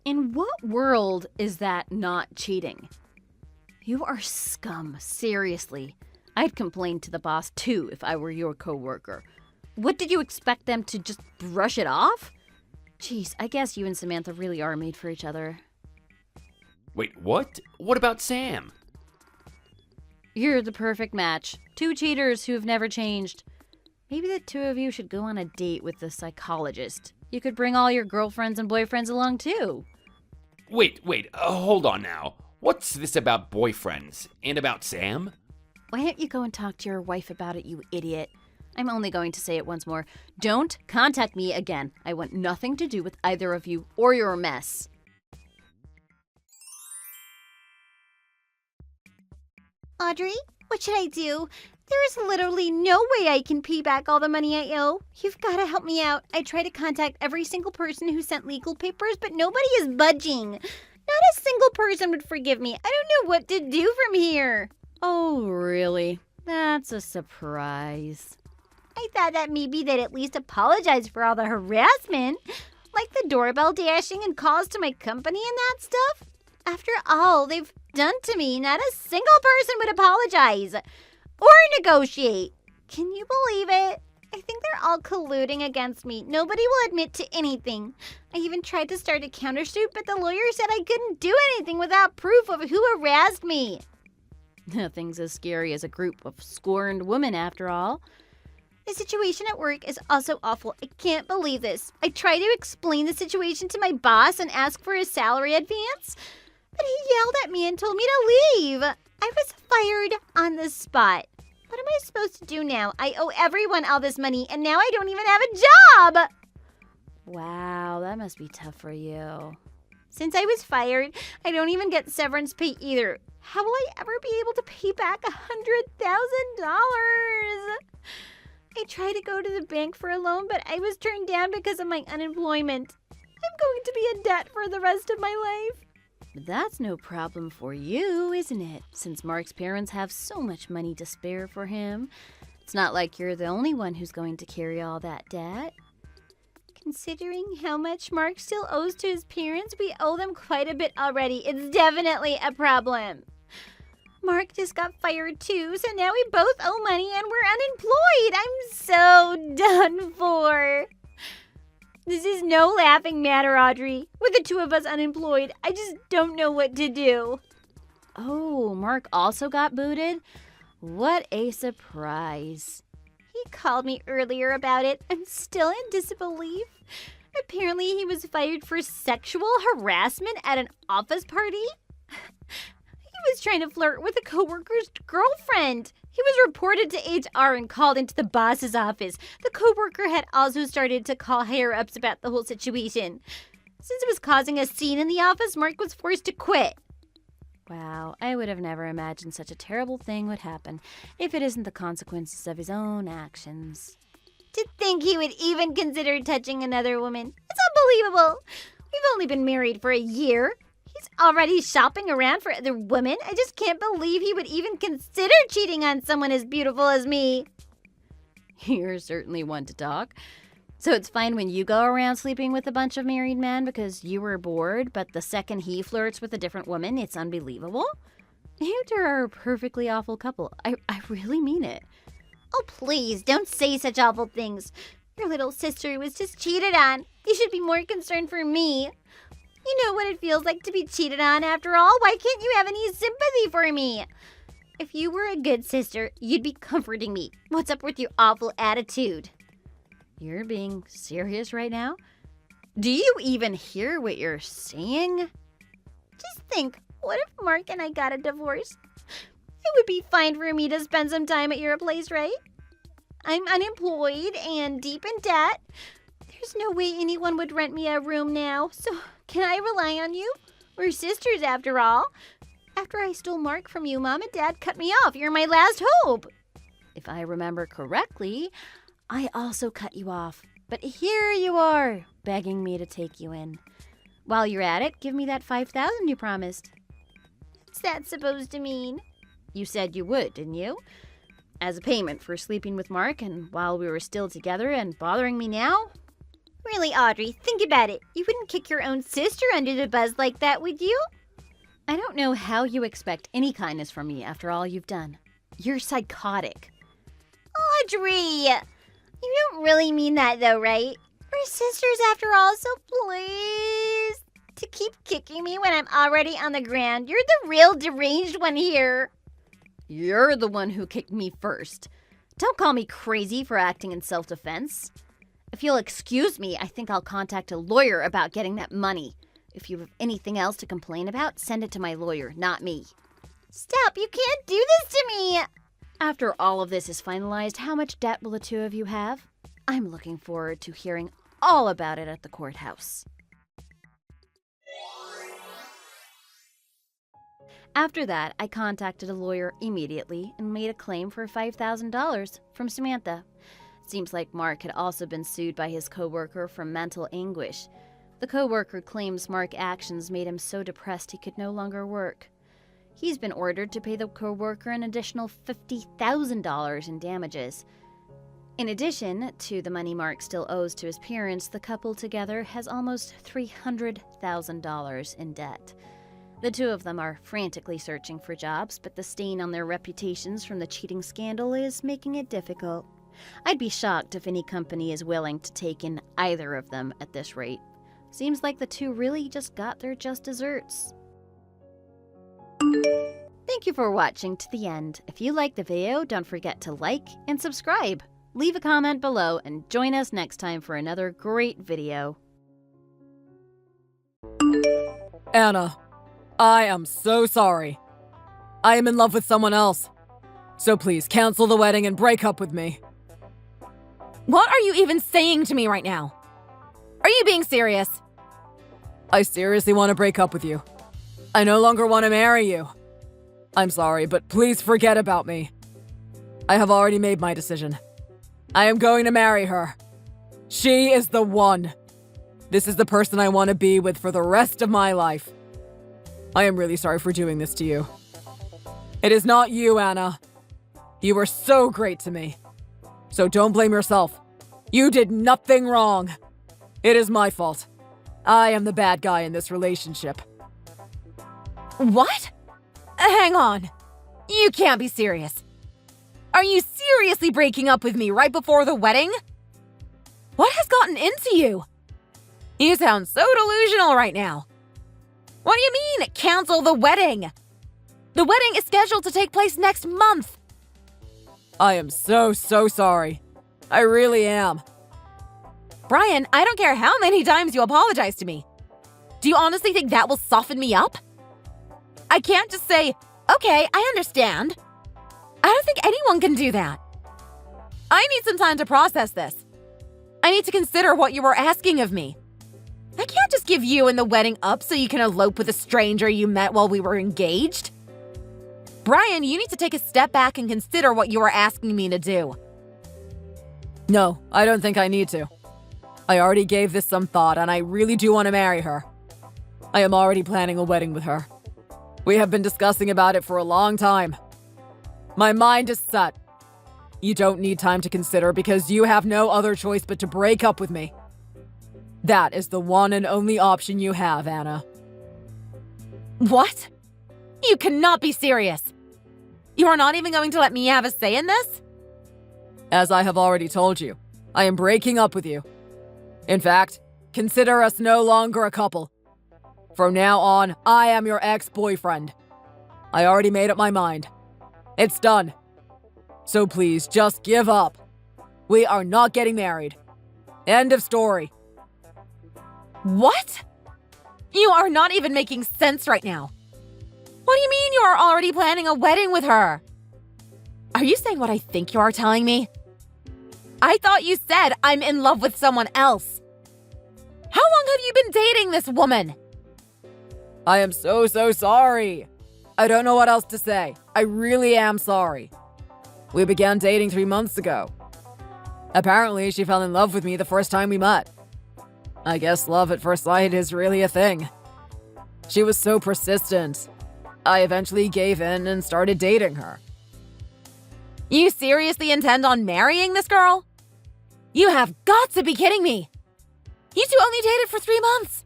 In what world is that not cheating? You are scum, seriously. I'd complain to the boss too if I were your coworker. What did you expect them to just brush it off? Jeez, I guess you and Samantha really are made for each other. Wait, what? What about Sam? You're the perfect match. Two cheaters who have never changed. Maybe the two of you should go on a date with the psychologist. You could bring all your girlfriends and boyfriends along too. Wait, hold on now. What's this about boyfriends? And about Sam? Why don't you go and talk to your wife about it, you idiot? I'm only going to say it once more. Don't contact me again. I want nothing to do with either of you or your mess. Audrey, what should I do? There is literally no way I can pay back all the money I owe. You've got to help me out. I tried to contact every single person who sent legal papers, but nobody is budging. Not a single person would forgive me. I don't know what to do from here. Oh, really? That's a surprise. I thought that maybe they'd at least apologize for all the harassment, like the doorbell dashing and calls to my company and that stuff. After all they've done to me, not a single person would apologize or negotiate. Can you believe it? I think they're all colluding against me. Nobody will admit to anything. I even tried to start a countersuit, but the lawyer said I couldn't do anything without proof of who harassed me. Nothing's as scary as a group of scorned women, after all. The situation at work is also awful. I can't believe this. I tried to explain the situation to my boss and ask for a salary advance, but he yelled at me and told me to leave. I was fired on the spot. What am I supposed to do now? I owe everyone all this money, and now I don't even have a job. Wow, that must be tough for you. Since I was fired, I don't even get severance pay either. How will I ever be able to pay back $100,000? I tried to go to the bank for a loan, but I was turned down because of my unemployment. I'm going to be in debt for the rest of my life. But that's no problem for you, isn't it? Since Mark's parents have so much money to spare for him. It's not like you're the only one who's going to carry all that debt. Considering how much Mark still owes to his parents, we owe them quite a bit already. It's definitely a problem. Mark just got fired too, so now we both owe money and we're unemployed. I'm so done for. This is no laughing matter, Audrey. With the two of us unemployed, I just don't know what to do. Oh, Mark also got booted? What a surprise. He called me earlier about it. I'm still in disbelief. Apparently, he was fired for sexual harassment at an office party. He was trying to flirt with a coworker's girlfriend. He was reported to HR and called into the boss's office. The coworker had also started to call higher-ups about the whole situation. Since it was causing a scene in the office, Mark was forced to quit. Wow, I would have never imagined such a terrible thing would happen if it isn't the consequences of his own actions. To think he would even consider touching another woman. It's Unbelievable. We've only been married for a year. He's already shopping around for other women. I just can't believe he would even consider cheating on someone as beautiful as me. You're certainly one to talk. So it's fine when you go around sleeping with a bunch of married men because you were bored, but the second he flirts with a different woman, it's unbelievable? You two are a perfectly awful couple. I really mean it. Oh, please, don't say such awful things. Your little sister was just cheated on. You should be more concerned for me. You know what it feels like to be cheated on after all. Why can't you have any sympathy for me? If you were a good sister, you'd be comforting me. What's up with your awful attitude? You're being serious right now? Do you even hear what you're saying? Just think, what if Mark and I got a divorce? It would be fine for me to spend some time at your place, right? I'm unemployed and deep in debt. There's no way anyone would rent me a room now, so can I rely on you? We're sisters after all. After I stole Mark from you, Mom and Dad cut me off. You're my last hope. If I remember correctly, I also cut you off. But here you are, begging me to take you in. While you're at it, give me that $5,000 you promised. What's that supposed to mean? You said you would, didn't you? As a payment for sleeping with Mark and while we were still together and bothering me now? Really, Audrey, think about it. You wouldn't kick your own sister under the bus like that, would you? I don't know how you expect any kindness from me after all you've done. You're psychotic. Audrey! You don't really mean that though, right? We're sisters after all, so please. To keep kicking me when I'm already on the ground. You're the real deranged one here. You're the one who kicked me first. Don't call me crazy for acting in self-defense. If you'll excuse me, I think I'll contact a lawyer about getting that money. If you have anything else to complain about, send it to my lawyer, not me. Stop, you can't do this to me! After all of this is finalized, how much debt will the two of you have? I'm looking forward to hearing all about it at the courthouse. After that, I contacted a lawyer immediately and made a claim for $5,000 from Samantha. Seems like Mark had also been sued by his coworker for mental anguish. The coworker claims Mark's actions made him so depressed he could no longer work. He's been ordered to pay the coworker an additional $50,000 in damages. In addition to the money Mark still owes to his parents, the couple together has almost $300,000 in debt. The two of them are frantically searching for jobs, but the stain on their reputations from the cheating scandal is making it difficult. I'd be shocked if any company is willing to take in either of them at this rate. Seems like the two really just got their just desserts. Thank you for watching to the end. If you liked the video, don't forget to like and subscribe. Leave a comment below and join us next time for another great video. Anna, I am so sorry. I am in love with someone else. So please cancel the wedding and break up with me. What are you even saying to me right now? Are you being serious? I seriously want to break up with you. I no longer want to marry you. I'm sorry, but please forget about me. I have already made my decision. I am going to marry her. She is the one. This is the person I want to be with for the rest of my life. I am really sorry for doing this to you. It is not you, Anna. You were so great to me. So don't blame yourself. You did nothing wrong. It is my fault. I am the bad guy in this relationship. What? Hang on. You can't be serious. Are you seriously breaking up with me right before the wedding? What has gotten into you? You sound so delusional right now. What do you mean, cancel the wedding? The wedding is scheduled to take place next month. I am so sorry. I really am. Brian, I don't care how many times you apologize to me. Do you honestly think that will soften me up? I can't just say, okay, I understand. I don't think anyone can do that. I need some time to process this. I need to consider what you were asking of me. I can't just give you and the wedding up so you can elope with a stranger you met while we were engaged. Brian, you need to take a step back and consider what you are asking me to do. No, I don't think I need to. I already gave this some thought, and I really do want to marry her. I am already planning a wedding with her. We have been discussing about it for a long time. My mind is set. You don't need time to consider because you have no other choice but to break up with me. That is the one and only option you have, Anna. What? You cannot be serious. You are not even going to let me have a say in this? As I have already told you, I am breaking up with you. In fact, consider us no longer a couple. From now on, I am your ex-boyfriend. I already made up my mind. It's done. So please, just give up. We are not getting married. End of story. What? You are not even making sense right now. What do you mean you are already planning a wedding with her? Are you saying what I think you are telling me? I thought you said I'm in love with someone else. How long have you been dating this woman? I am so sorry. I don't know what else to say. I really am sorry. We began dating 3 months ago. Apparently, she fell in love with me the first time we met. I guess love at first sight is really a thing. She was so persistent. I eventually gave in and started dating her. You seriously intend on marrying this girl? You have got to be kidding me. You two only dated for 3 months.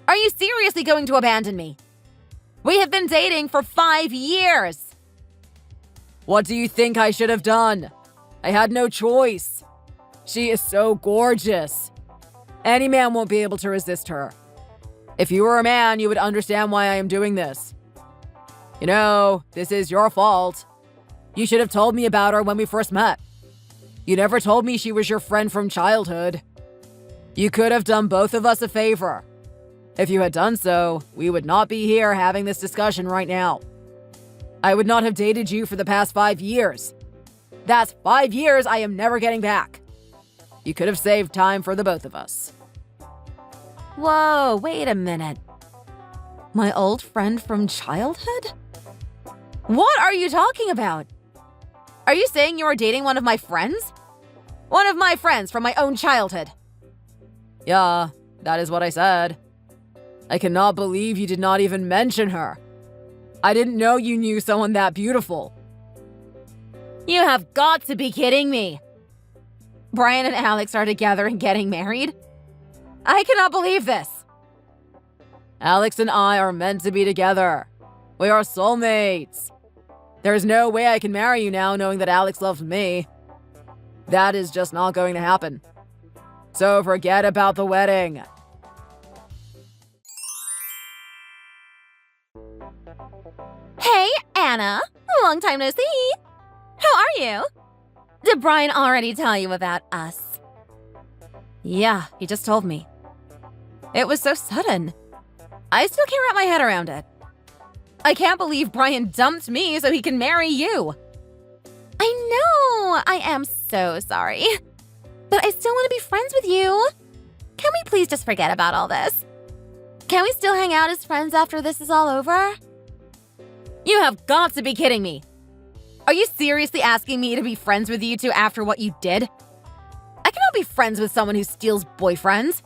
Are you seriously going to abandon me? We have been dating for 5 years. What do you think I should have done? I had no choice. She is so gorgeous. Any man won't be able to resist her. If you were a man, you would understand why I am doing this. You know, this is your fault. You should have told me about her when we first met. You never told me she was your friend from childhood. You could have done both of us a favor. If you had done so, we would not be here having this discussion right now. I would not have dated you for the past 5 years. That's 5 years I am never getting back. You could have saved time for the both of us. Whoa, wait a minute. My old friend from childhood? What are you talking about? Are you saying you are dating one of my friends? One of my friends from my own childhood? Yeah, that is what I said. I cannot believe you did not even mention her. I didn't know you knew someone that beautiful. You have got to be kidding me. Brian and Alex are together and getting married? I cannot believe this. Alex and I are meant to be together. We are soulmates. There's no way I can marry you now knowing that Alex loves me. That is just not going to happen. So forget about the wedding. Hey, Anna. Long time no see. How are you? Did Brian already tell you about us? Yeah, he just told me. It was so sudden. I still can't wrap my head around it. I can't believe Brian dumped me so he can marry you. I know. I am so sorry. But I still want to be friends with you. Can we please just forget about all this? Can we still hang out as friends after this is all over? You have got to be kidding me. Are you seriously asking me to be friends with you two after what you did? I cannot be friends with someone who steals boyfriends.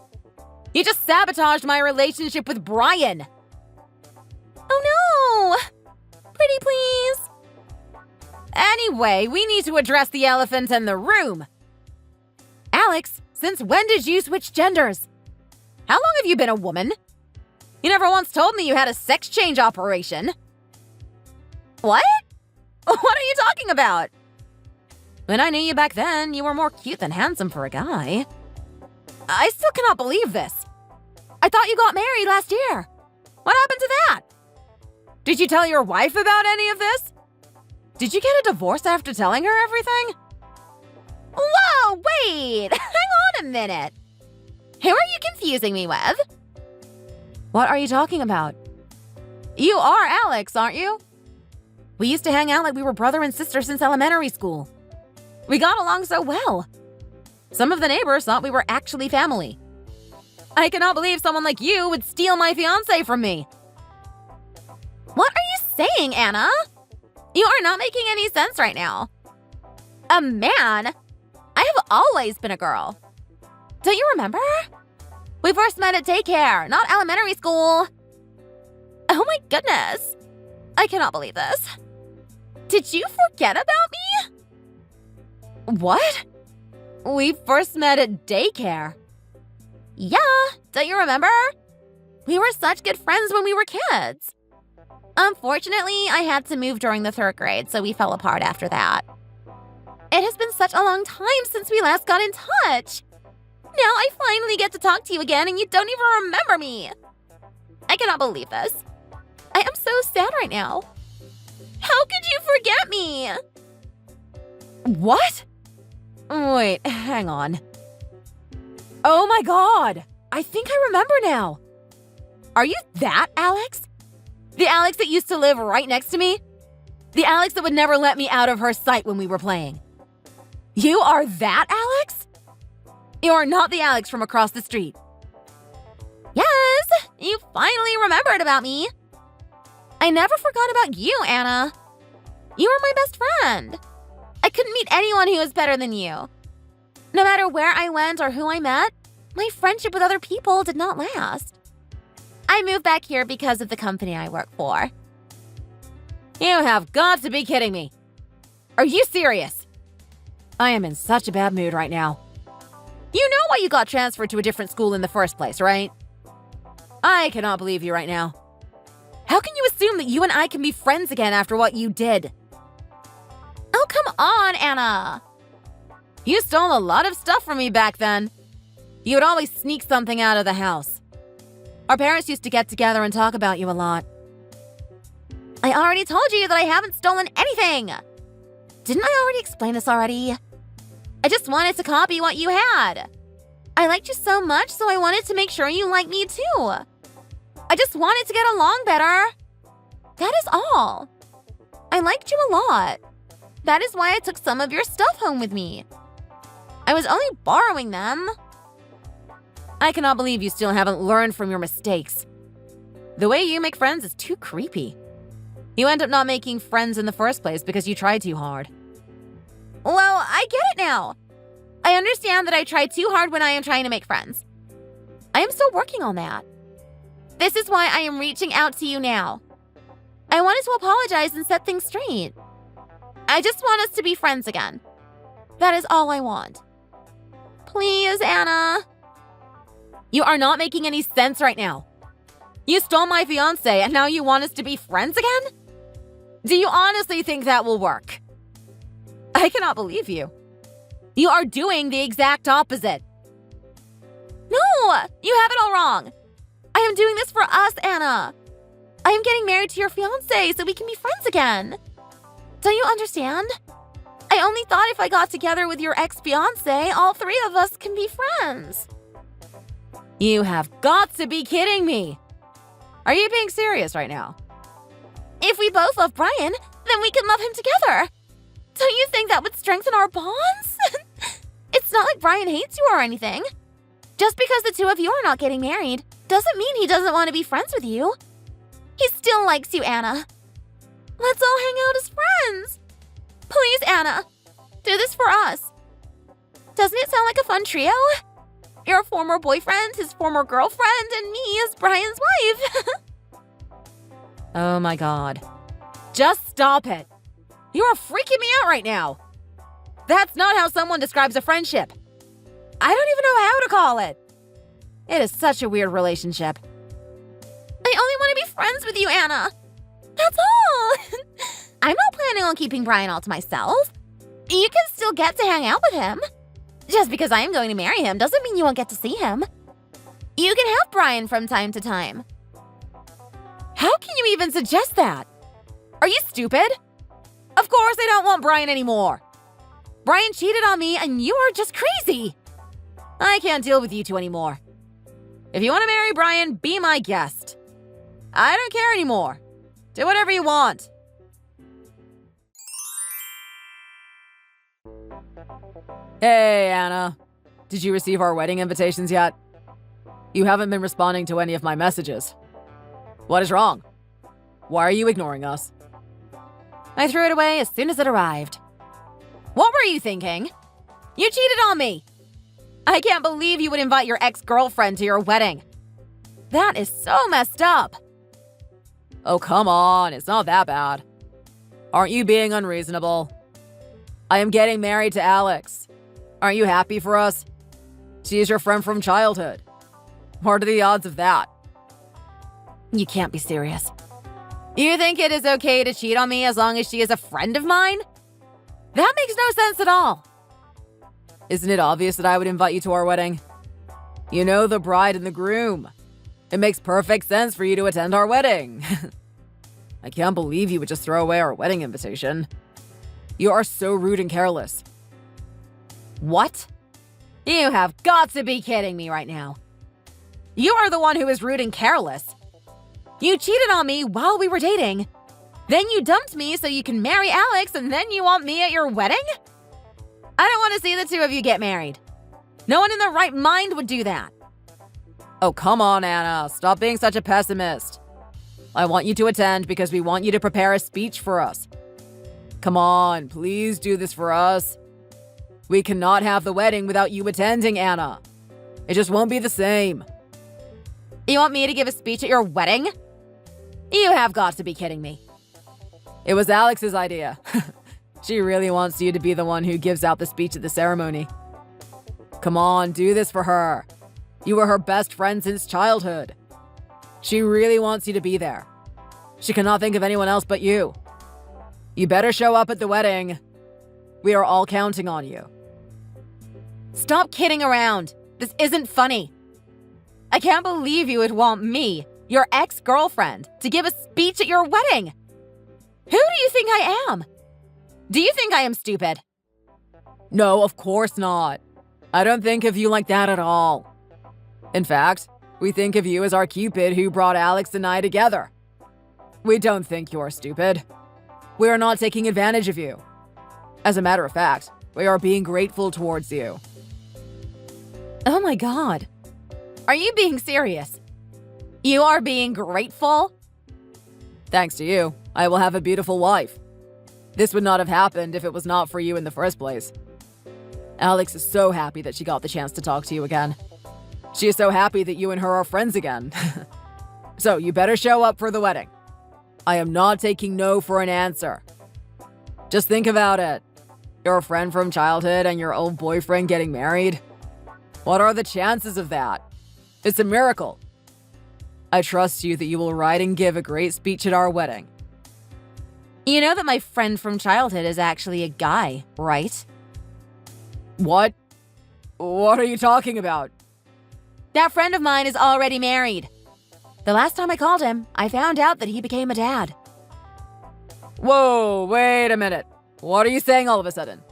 You just sabotaged my relationship with Brian. Oh no! Pretty please. Anyway, we need to address the elephant in the room. Alex, since when did you switch genders? How long have you been a woman? You never once told me you had a sex change operation. What? What are you talking about? When I knew you back then, you were more cute than handsome for a guy. I still cannot believe this. I thought you got married last year. What happened to that? Did you tell your wife about any of this? Did you get a divorce after telling her everything? Whoa, wait! Hang on a minute. Who are you confusing me with? What are you talking about? You are Alex, aren't you? We used to hang out like we were brother and sister since elementary school. We got along so well. Some of the neighbors thought we were actually family. I cannot believe someone like you would steal my fiancé from me. What are you saying, Anna? You are not making any sense right now. A man? I have always been a girl. Don't you remember? We first met at daycare, not elementary school. Oh my goodness. I cannot believe this. Did you forget about me? What? We first met at daycare. Yeah, don't you remember? We were such good friends when we were kids. Unfortunately, I had to move during the 3rd grade, so we fell apart after that. It has been such a long time since we last got in touch. Now I finally get to talk to you again and you don't even remember me. I cannot believe this. I am so sad right now. How could you forget me? What? Wait, hang on. Oh my god! I think I remember now. Are you that Alex? The Alex that used to live right next to me? The Alex that would never let me out of her sight when we were playing. You are that Alex? You are not the Alex from across the street. Yes, you finally remembered about me. I never forgot about you, Anna. You were my best friend. I couldn't meet anyone who was better than you. No matter where I went or who I met, my friendship with other people did not last. I moved back here because of the company I work for. You have got to be kidding me. Are you serious? I am in such a bad mood right now. You know why you got transferred to a different school in the first place, right? I cannot believe you right now. How can you assume that you and I can be friends again after what you did? Oh, come on, Anna. You stole a lot of stuff from me back then. You would always sneak something out of the house. Our parents used to get together and talk about you a lot. I already told you that I haven't stolen anything. Didn't I already explain this already? I just wanted to copy what you had. I liked you so much, so I wanted to make sure you liked me too. I just wanted to get along better. That is all. I liked you a lot. That is why I took some of your stuff home with me. I was only borrowing them. I cannot believe you still haven't learned from your mistakes. The way you make friends is too creepy. You end up not making friends in the first place because you tried too hard. Well, I get it now. I understand that I tried too hard when I am trying to make friends. I am still working on that. This is why I am reaching out to you now. I wanted to apologize and set things straight. I just want us to be friends again. That is all I want. Please, Anna. You are not making any sense right now. You stole my fiancé and now you want us to be friends again? Do you honestly think that will work? I cannot believe you. You are doing the exact opposite. No, you have it all wrong. I am doing this for us, Anna. I am getting married to your fiancé so we can be friends again. Don't you understand? I only thought if I got together with your ex-fiancé, all 3 of us can be friends. You have got to be kidding me. Are you being serious right now? If we both love Brian, then we can love him together. Don't you think that would strengthen our bonds? It's not like Brian hates you or anything. Just because the 2 of you are not getting married doesn't mean he doesn't want to be friends with you. He still likes you, Anna. Let's all hang out as friends. Please, Anna, do this for us. Doesn't it sound like a fun trio? Your former boyfriend, his former girlfriend, and me as Brian's wife. Oh my god. Just stop it. You are freaking me out right now. That's not how someone describes a friendship. I don't even know how to call it. It is such a weird relationship. I only want to be friends with you, Anna. That's all. I'm not planning on keeping Brian all to myself. You can still get to hang out with him. Just because I am going to marry him doesn't mean you won't get to see him. You can have Brian from time to time. How can you even suggest that? Are you stupid? Of course I don't want Brian anymore. Brian cheated on me and you are just crazy. I can't deal with you 2 anymore. If you want to marry Brian, be my guest. I don't care anymore. Do whatever you want. Hey, Anna. Did you receive our wedding invitations yet? You haven't been responding to any of my messages. What is wrong? Why are you ignoring us? I threw it away as soon as it arrived. What were you thinking? You cheated on me! I can't believe you would invite your ex-girlfriend to your wedding. That is so messed up. Oh, come on, it's not that bad. Aren't you being unreasonable? I am getting married to Alex. Aren't you happy for us? She is your friend from childhood. What are the odds of that? You can't be serious. You think it is okay to cheat on me as long as she is a friend of mine? That makes no sense at all. Isn't it obvious that I would invite you to our wedding? You know the bride and the groom. It makes perfect sense for you to attend our wedding. I can't believe you would just throw away our wedding invitation. You are so rude and careless. What? You have got to be kidding me right now. You are the one who is rude and careless. You cheated on me while we were dating. Then you dumped me so you can marry Alex, and then you want me at your wedding? I don't want to see the two of you get married. No one in their right mind would do that. Oh, come on, Anna. Stop being such a pessimist. I want you to attend because we want you to prepare a speech for us. Come on, please do this for us. We cannot have the wedding without you attending, Anna. It just won't be the same. You want me to give a speech at your wedding? You have got to be kidding me. It was Alex's idea. She really wants you to be the one who gives out the speech at the ceremony. Come on, do this for her. You were her best friend since childhood. She really wants you to be there. She cannot think of anyone else but you. You better show up at the wedding. We are all counting on you. Stop kidding around. This isn't funny. I can't believe you would want me, your ex-girlfriend, to give a speech at your wedding. Who do you think I am? Do you think I am stupid? No, of course not. I don't think of you like that at all. In fact, we think of you as our Cupid who brought Alex and I together. We don't think you're stupid. We are not taking advantage of you. As a matter of fact, we are being grateful towards you. Oh my God. Are you being serious? You are being grateful? Thanks to you, I will have a beautiful wife. This would not have happened if it was not for you in the first place. Alex is so happy that she got the chance to talk to you again. She is so happy that you and her are friends again. So you better show up for the wedding. I am not taking no for an answer. Just think about it. Your friend from childhood and your old boyfriend getting married? What are the chances of that? It's a miracle. I trust you that you will write and give a great speech at our wedding. You know that my friend from childhood is actually a guy, right? What? What are you talking about? That friend of mine is already married. The last time I called him, I found out that he became a dad. Whoa, wait a minute. What are you saying all of a sudden?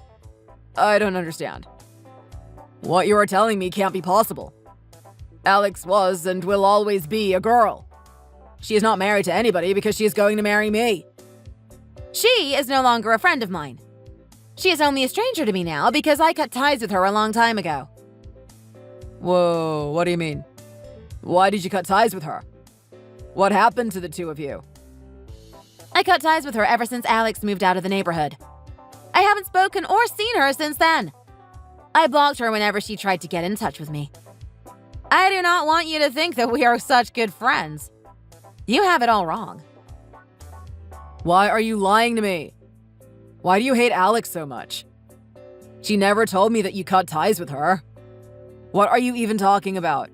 I don't understand. What you are telling me can't be possible. Alex was and will always be a girl. She is not married to anybody because she is going to marry me. She is no longer a friend of mine. She is only a stranger to me now because I cut ties with her a long time ago. Whoa, what do you mean? Why did you cut ties with her? What happened to the two of you? I cut ties with her ever since Alex moved out of the neighborhood. I haven't spoken or seen her since then. I blocked her whenever she tried to get in touch with me. I do not want you to think that we are such good friends. You have it all wrong. Why are you lying to me? Why do you hate Alex so much? She never told me that you cut ties with her. What are you even talking about?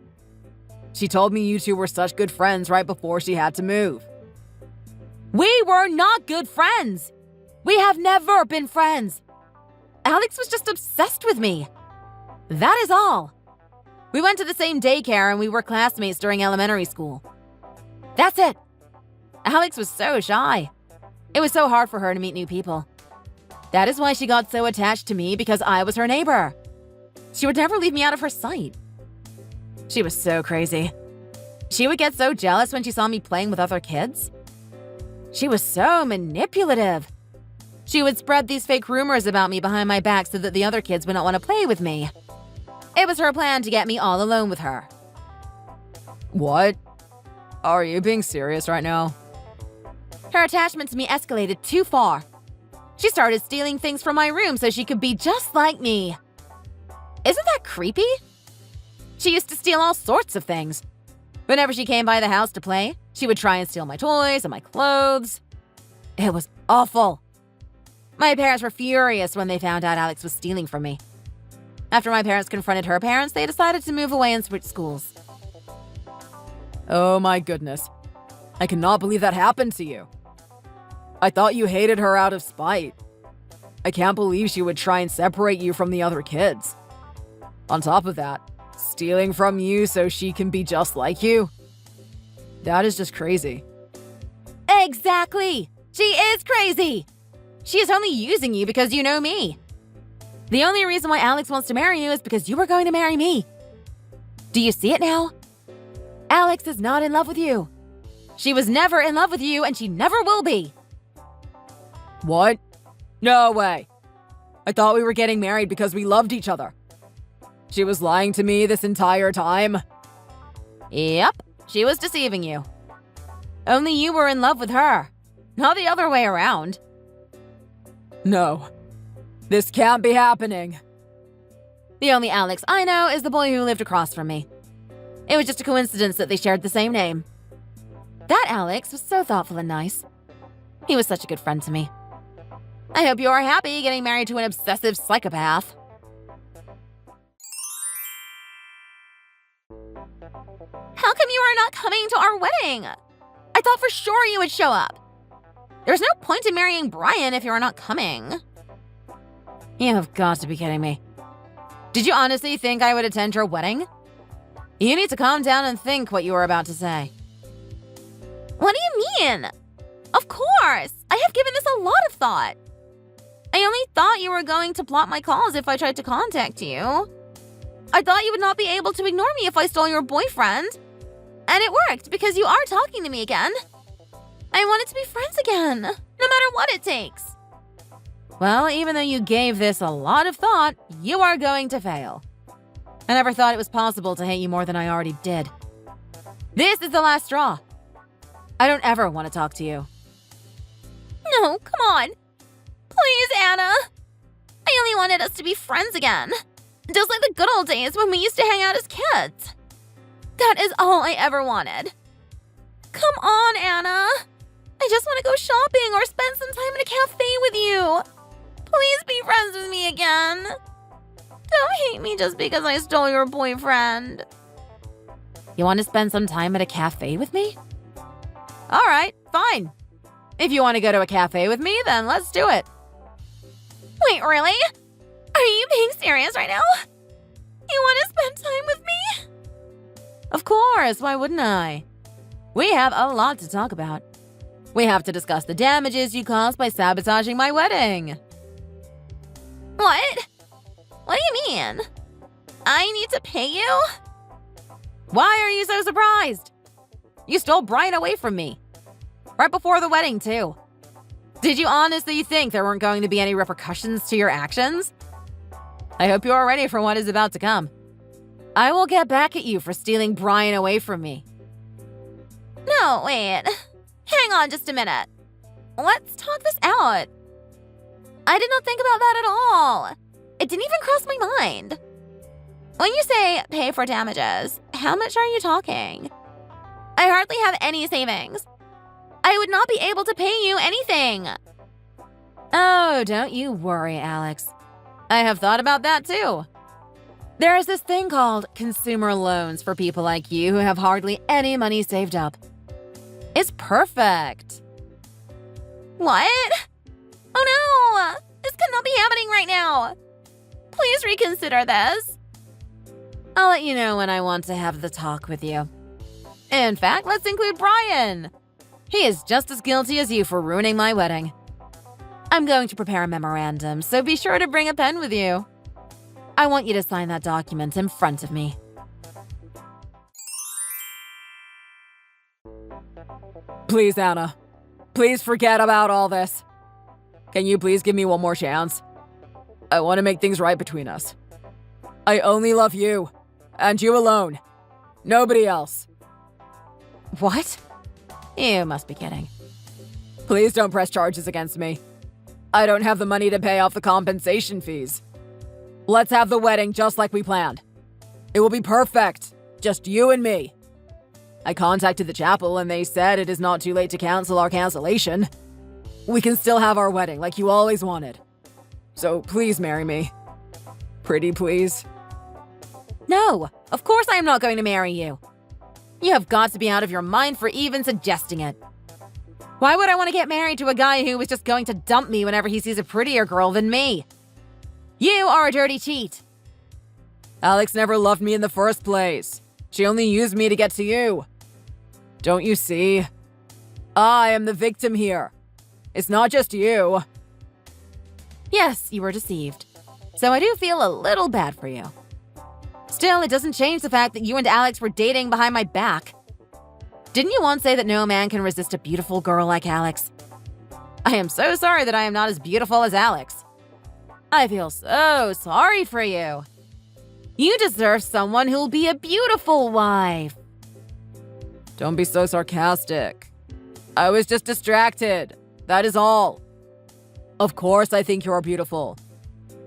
She told me you two were such good friends right before she had to move. We were not good friends. We have never been friends. Alex was just obsessed with me. That is all. We went to the same daycare and we were classmates during elementary school. That's it. Alex was so shy. It was so hard for her to meet new people. That is why she got so attached to me, because I was her neighbor. She would never leave me out of her sight. She was so crazy. She would get so jealous when she saw me playing with other kids. She was so manipulative. She would spread these fake rumors about me behind my back so that the other kids would not want to play with me. It was her plan to get me all alone with her. What? Are you being serious right now? Her attachment to me escalated too far. She started stealing things from my room so she could be just like me. Isn't that creepy? She used to steal all sorts of things. Whenever she came by the house to play, she would try and steal my toys and my clothes. It was awful. My parents were furious when they found out Alex was stealing from me. After my parents confronted her parents, they decided to move away and switch schools. Oh my goodness. I cannot believe that happened to you. I thought you hated her out of spite. I can't believe she would try and separate you from the other kids. On top of that, stealing from you so she can be just like you? That is just crazy. Exactly! She is crazy! She is only using you because you know me. The only reason why Alex wants to marry you is because you were going to marry me. Do you see it now? Alex is not in love with you. She was never in love with you, and she never will be. What? No way. I thought we were getting married because we loved each other. She was lying to me this entire time. Yep, she was deceiving you. Only you were in love with her, not the other way around. No, this can't be happening. The only Alex I know is the boy who lived across from me. It was just a coincidence that they shared the same name. That Alex was so thoughtful and nice. He was such a good friend to me. I hope you are happy getting married to an obsessive psychopath. How come you are not coming to our wedding? I thought for sure you would show up. There's no point in marrying Brian if you are not coming. You have got to be kidding me. Did you honestly think I would attend your wedding? You need to calm down and think what you were about to say. What do you mean? Of course! I have given this a lot of thought. I only thought you were going to block my calls if I tried to contact you. I thought you would not be able to ignore me if I stole your boyfriend. And it worked because you are talking to me again. I wanted to be friends again, no matter what it takes. Well, even though you gave this a lot of thought, you are going to fail. I never thought it was possible to hate you more than I already did. This is the last straw. I don't ever want to talk to you. No, come on. Please, Anna. I only wanted us to be friends again. Just like the good old days when we used to hang out as kids. That is all I ever wanted. Come on, Anna. I just want to go shopping or spend some time in a cafe with you. Please be friends with me again. Don't hate me just because I stole your boyfriend. You want to spend some time at a cafe with me? All right, fine. If you want to go to a cafe with me, then let's do it. Wait, really? Are you being serious right now? You want to spend time with me? Of course, why wouldn't I? We have a lot to talk about. We have to discuss the damages you caused by sabotaging my wedding. What? What do you mean? I need to pay you? Why are you so surprised? You stole Brian away from me. Right before the wedding, too. Did you honestly think there weren't going to be any repercussions to your actions? I hope you are ready for what is about to come. I will get back at you for stealing Brian away from me. No, wait. Hang on just a minute. Let's talk this out. I did not think about that at all. It didn't even cross my mind. When you say pay for damages, how much are you talking? I hardly have any savings. I would not be able to pay you anything. Oh, don't you worry, Alex. I have thought about that too. There is this thing called consumer loans for people like you who have hardly any money saved up. It's perfect. What? Oh no! This cannot be happening right now. Please reconsider this. I'll let you know when I want to have the talk with you. In fact, let's include Brian. He is just as guilty as you for ruining my wedding. I'm going to prepare a memorandum, so be sure to bring a pen with you. I want you to sign that document in front of me. Please, Anna. Please forget about all this. Can you please give me one more chance? I want to make things right between us. I only love you, and you alone. Nobody else. What? You must be kidding. Please don't press charges against me. I don't have the money to pay off the compensation fees. Let's have the wedding just like we planned. It will be perfect. Just you and me. I contacted the chapel and they said it is not too late to cancel our cancellation. We can still have our wedding like you always wanted. So please marry me. Pretty please. No, of course I am not going to marry you. You have got to be out of your mind for even suggesting it. Why would I want to get married to a guy who was just going to dump me whenever he sees a prettier girl than me? You are a dirty cheat. Alex never loved me in the first place. She only used me to get to you. Don't you see? I am the victim here. It's not just you. Yes, you were deceived. So I do feel a little bad for you. Still, it doesn't change the fact that you and Alex were dating behind my back. Didn't you once say that no man can resist a beautiful girl like Alex? I am so sorry that I am not as beautiful as Alex. I feel so sorry for you. You deserve someone who'll be a beautiful wife. Don't be so sarcastic. I was just distracted. That is all. Of course I think you're beautiful.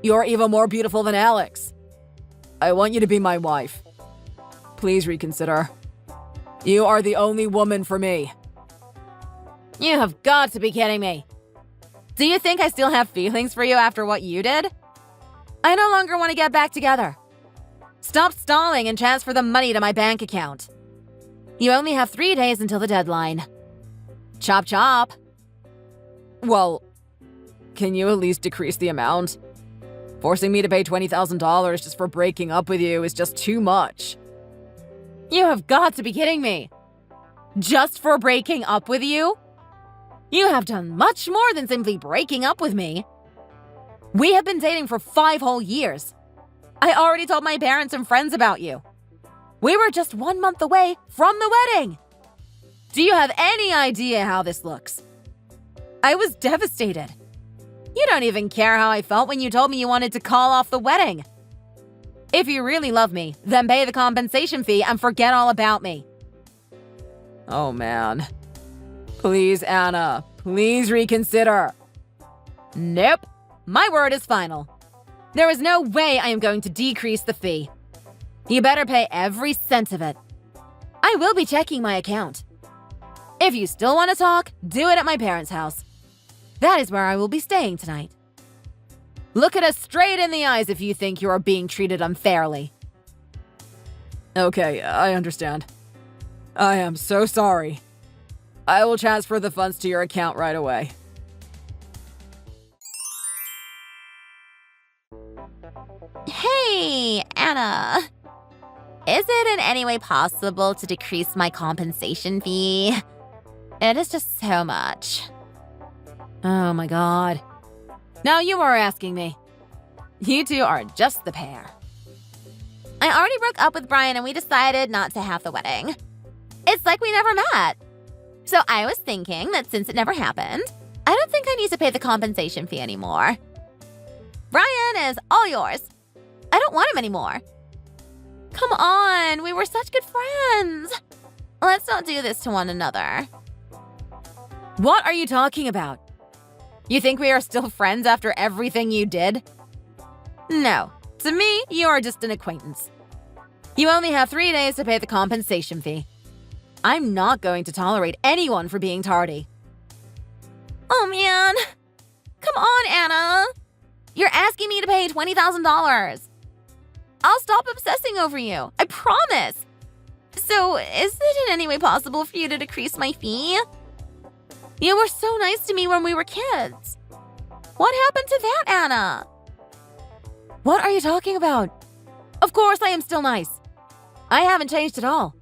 You're even more beautiful than Alex. I want you to be my wife. Please reconsider. You are the only woman for me. You have got to be kidding me. Do you think I still have feelings for you after what you did? I no longer want to get back together. Stop stalling and transfer the money to my bank account. You only have 3 days until the deadline. Chop chop. Well, can you at least decrease the amount? Forcing me to pay $20,000 just for breaking up with you is just too much. You have got to be kidding me. Just for breaking up with you? You have done much more than simply breaking up with me. We have been dating for 5 whole years. I already told my parents and friends about you. We were just 1 month away from the wedding. Do you have any idea how this looks? I was devastated. You don't even care how I felt when you told me you wanted to call off the wedding. If you really love me, then pay the compensation fee and forget all about me. Oh man. Please, Anna. Please reconsider. Nope. My word is final. There is no way I am going to decrease the fee. You better pay every cent of it. I will be checking my account. If you still want to talk, do it at my parents' house. That is where I will be staying tonight. Look at us straight in the eyes if you think you are being treated unfairly. Okay, I understand. I am so sorry. I will transfer the funds to your account right away. Hey, Anna. Is it in any way possible to decrease my compensation fee? It is just so much. Oh my god. Now you are asking me. You two are just the pair. I already broke up with Brian and we decided not to have the wedding. It's like we never met. So I was thinking that since it never happened, I don't think I need to pay the compensation fee anymore. Brian is all yours. I don't want him anymore. Come on, we were such good friends. Let's not do this to one another. What are you talking about? You think we are still friends after everything you did? No, to me, you are just an acquaintance. You only have 3 days to pay the compensation fee. I'm not going to tolerate anyone for being tardy. Oh man. Come on, Anna. You're asking me to pay $20,000. I'll stop obsessing over you. I promise. So, is it in any way possible for you to decrease my fee? You were so nice to me when we were kids. What happened to that, Anna? What are you talking about? Of course I am still nice. I haven't changed at all.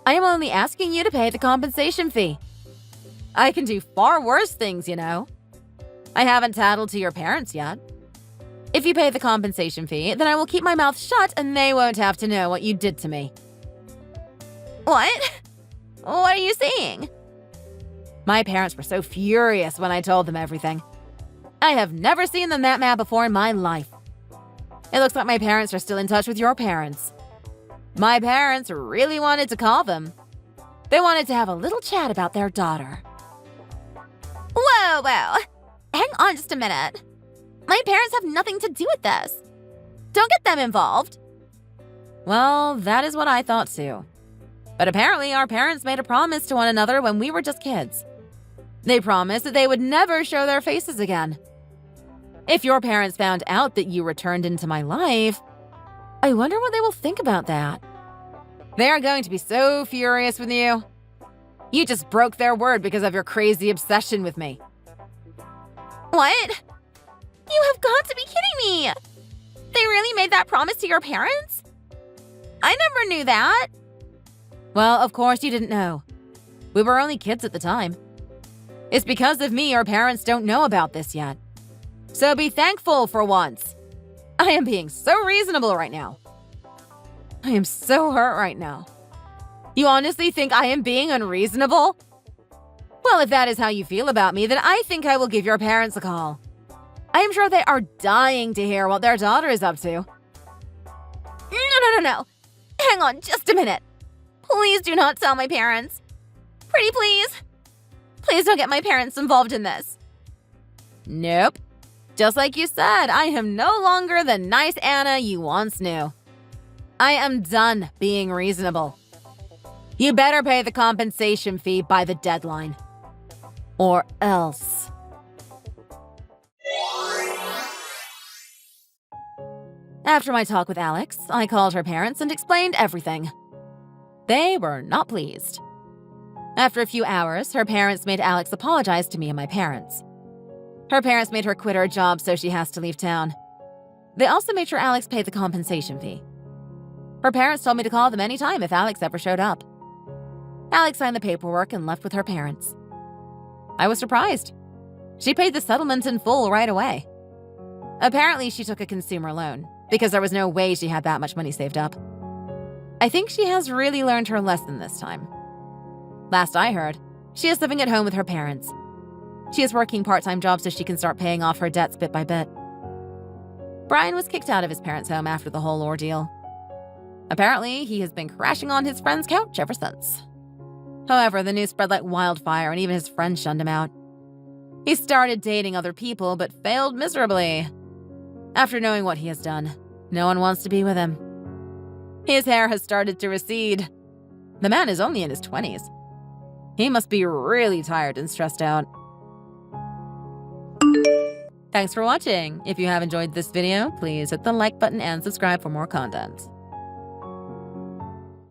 I am only asking you to pay the compensation fee. I can do far worse things, you know. I haven't tattled to your parents yet. If you pay the compensation fee, then I will keep my mouth shut and they won't have to know what you did to me. What? What are you saying? My parents were so furious when I told them everything. I have never seen them that mad before in my life. It looks like my parents are still in touch with your parents. My parents really wanted to call them. They wanted to have a little chat about their daughter. Whoa. Hang on just a minute. My parents have nothing to do with this. Don't get them involved. Well, that is what I thought too. But apparently, our parents made a promise to one another when we were just kids. They promised that they would never show their faces again. If your parents found out that you returned into my life, I wonder what they will think about that. They are going to be so furious with you. You just broke their word because of your crazy obsession with me. What? You have got to be kidding me! They really made that promise to your parents? I never knew that. Well, of course you didn't know. We were only kids at the time. It's because of me our parents don't know about this yet. So be thankful for once. I am being so reasonable right now. I am so hurt right now. You honestly think I am being unreasonable? Well, if that is how you feel about me, then I think I will give your parents a call. I am sure they are dying to hear what their daughter is up to. No. Hang on just a minute. Please do not tell my parents. Pretty please. Please don't get my parents involved in this. Nope. Just like you said, I am no longer the nice Anna you once knew. I am done being reasonable. You better pay the compensation fee by the deadline. Or else. After my talk with Alex, I called her parents and explained everything. They were not pleased. After a few hours, her parents made Alex apologize to me and my parents. Her parents made her quit her job so she has to leave town. They also made sure Alex paid the compensation fee. Her parents told me to call them anytime if Alex ever showed up. Alex signed the paperwork and left with her parents. I was surprised. She paid the settlement in full right away. Apparently, she took a consumer loan because there was no way she had that much money saved up. I think she has really learned her lesson this time. Last I heard, she is living at home with her parents. She is working part-time jobs so she can start paying off her debts bit by bit. Brian was kicked out of his parents' home after the whole ordeal. Apparently, he has been crashing on his friend's couch ever since. However, the news spread like wildfire and even his friends shunned him out. He started dating other people but failed miserably. After knowing what he has done, no one wants to be with him. His hair has started to recede. The man is only in his 20s. He must be really tired and stressed out. Thanks for watching. If you have enjoyed this video, please hit the like button and subscribe for more content.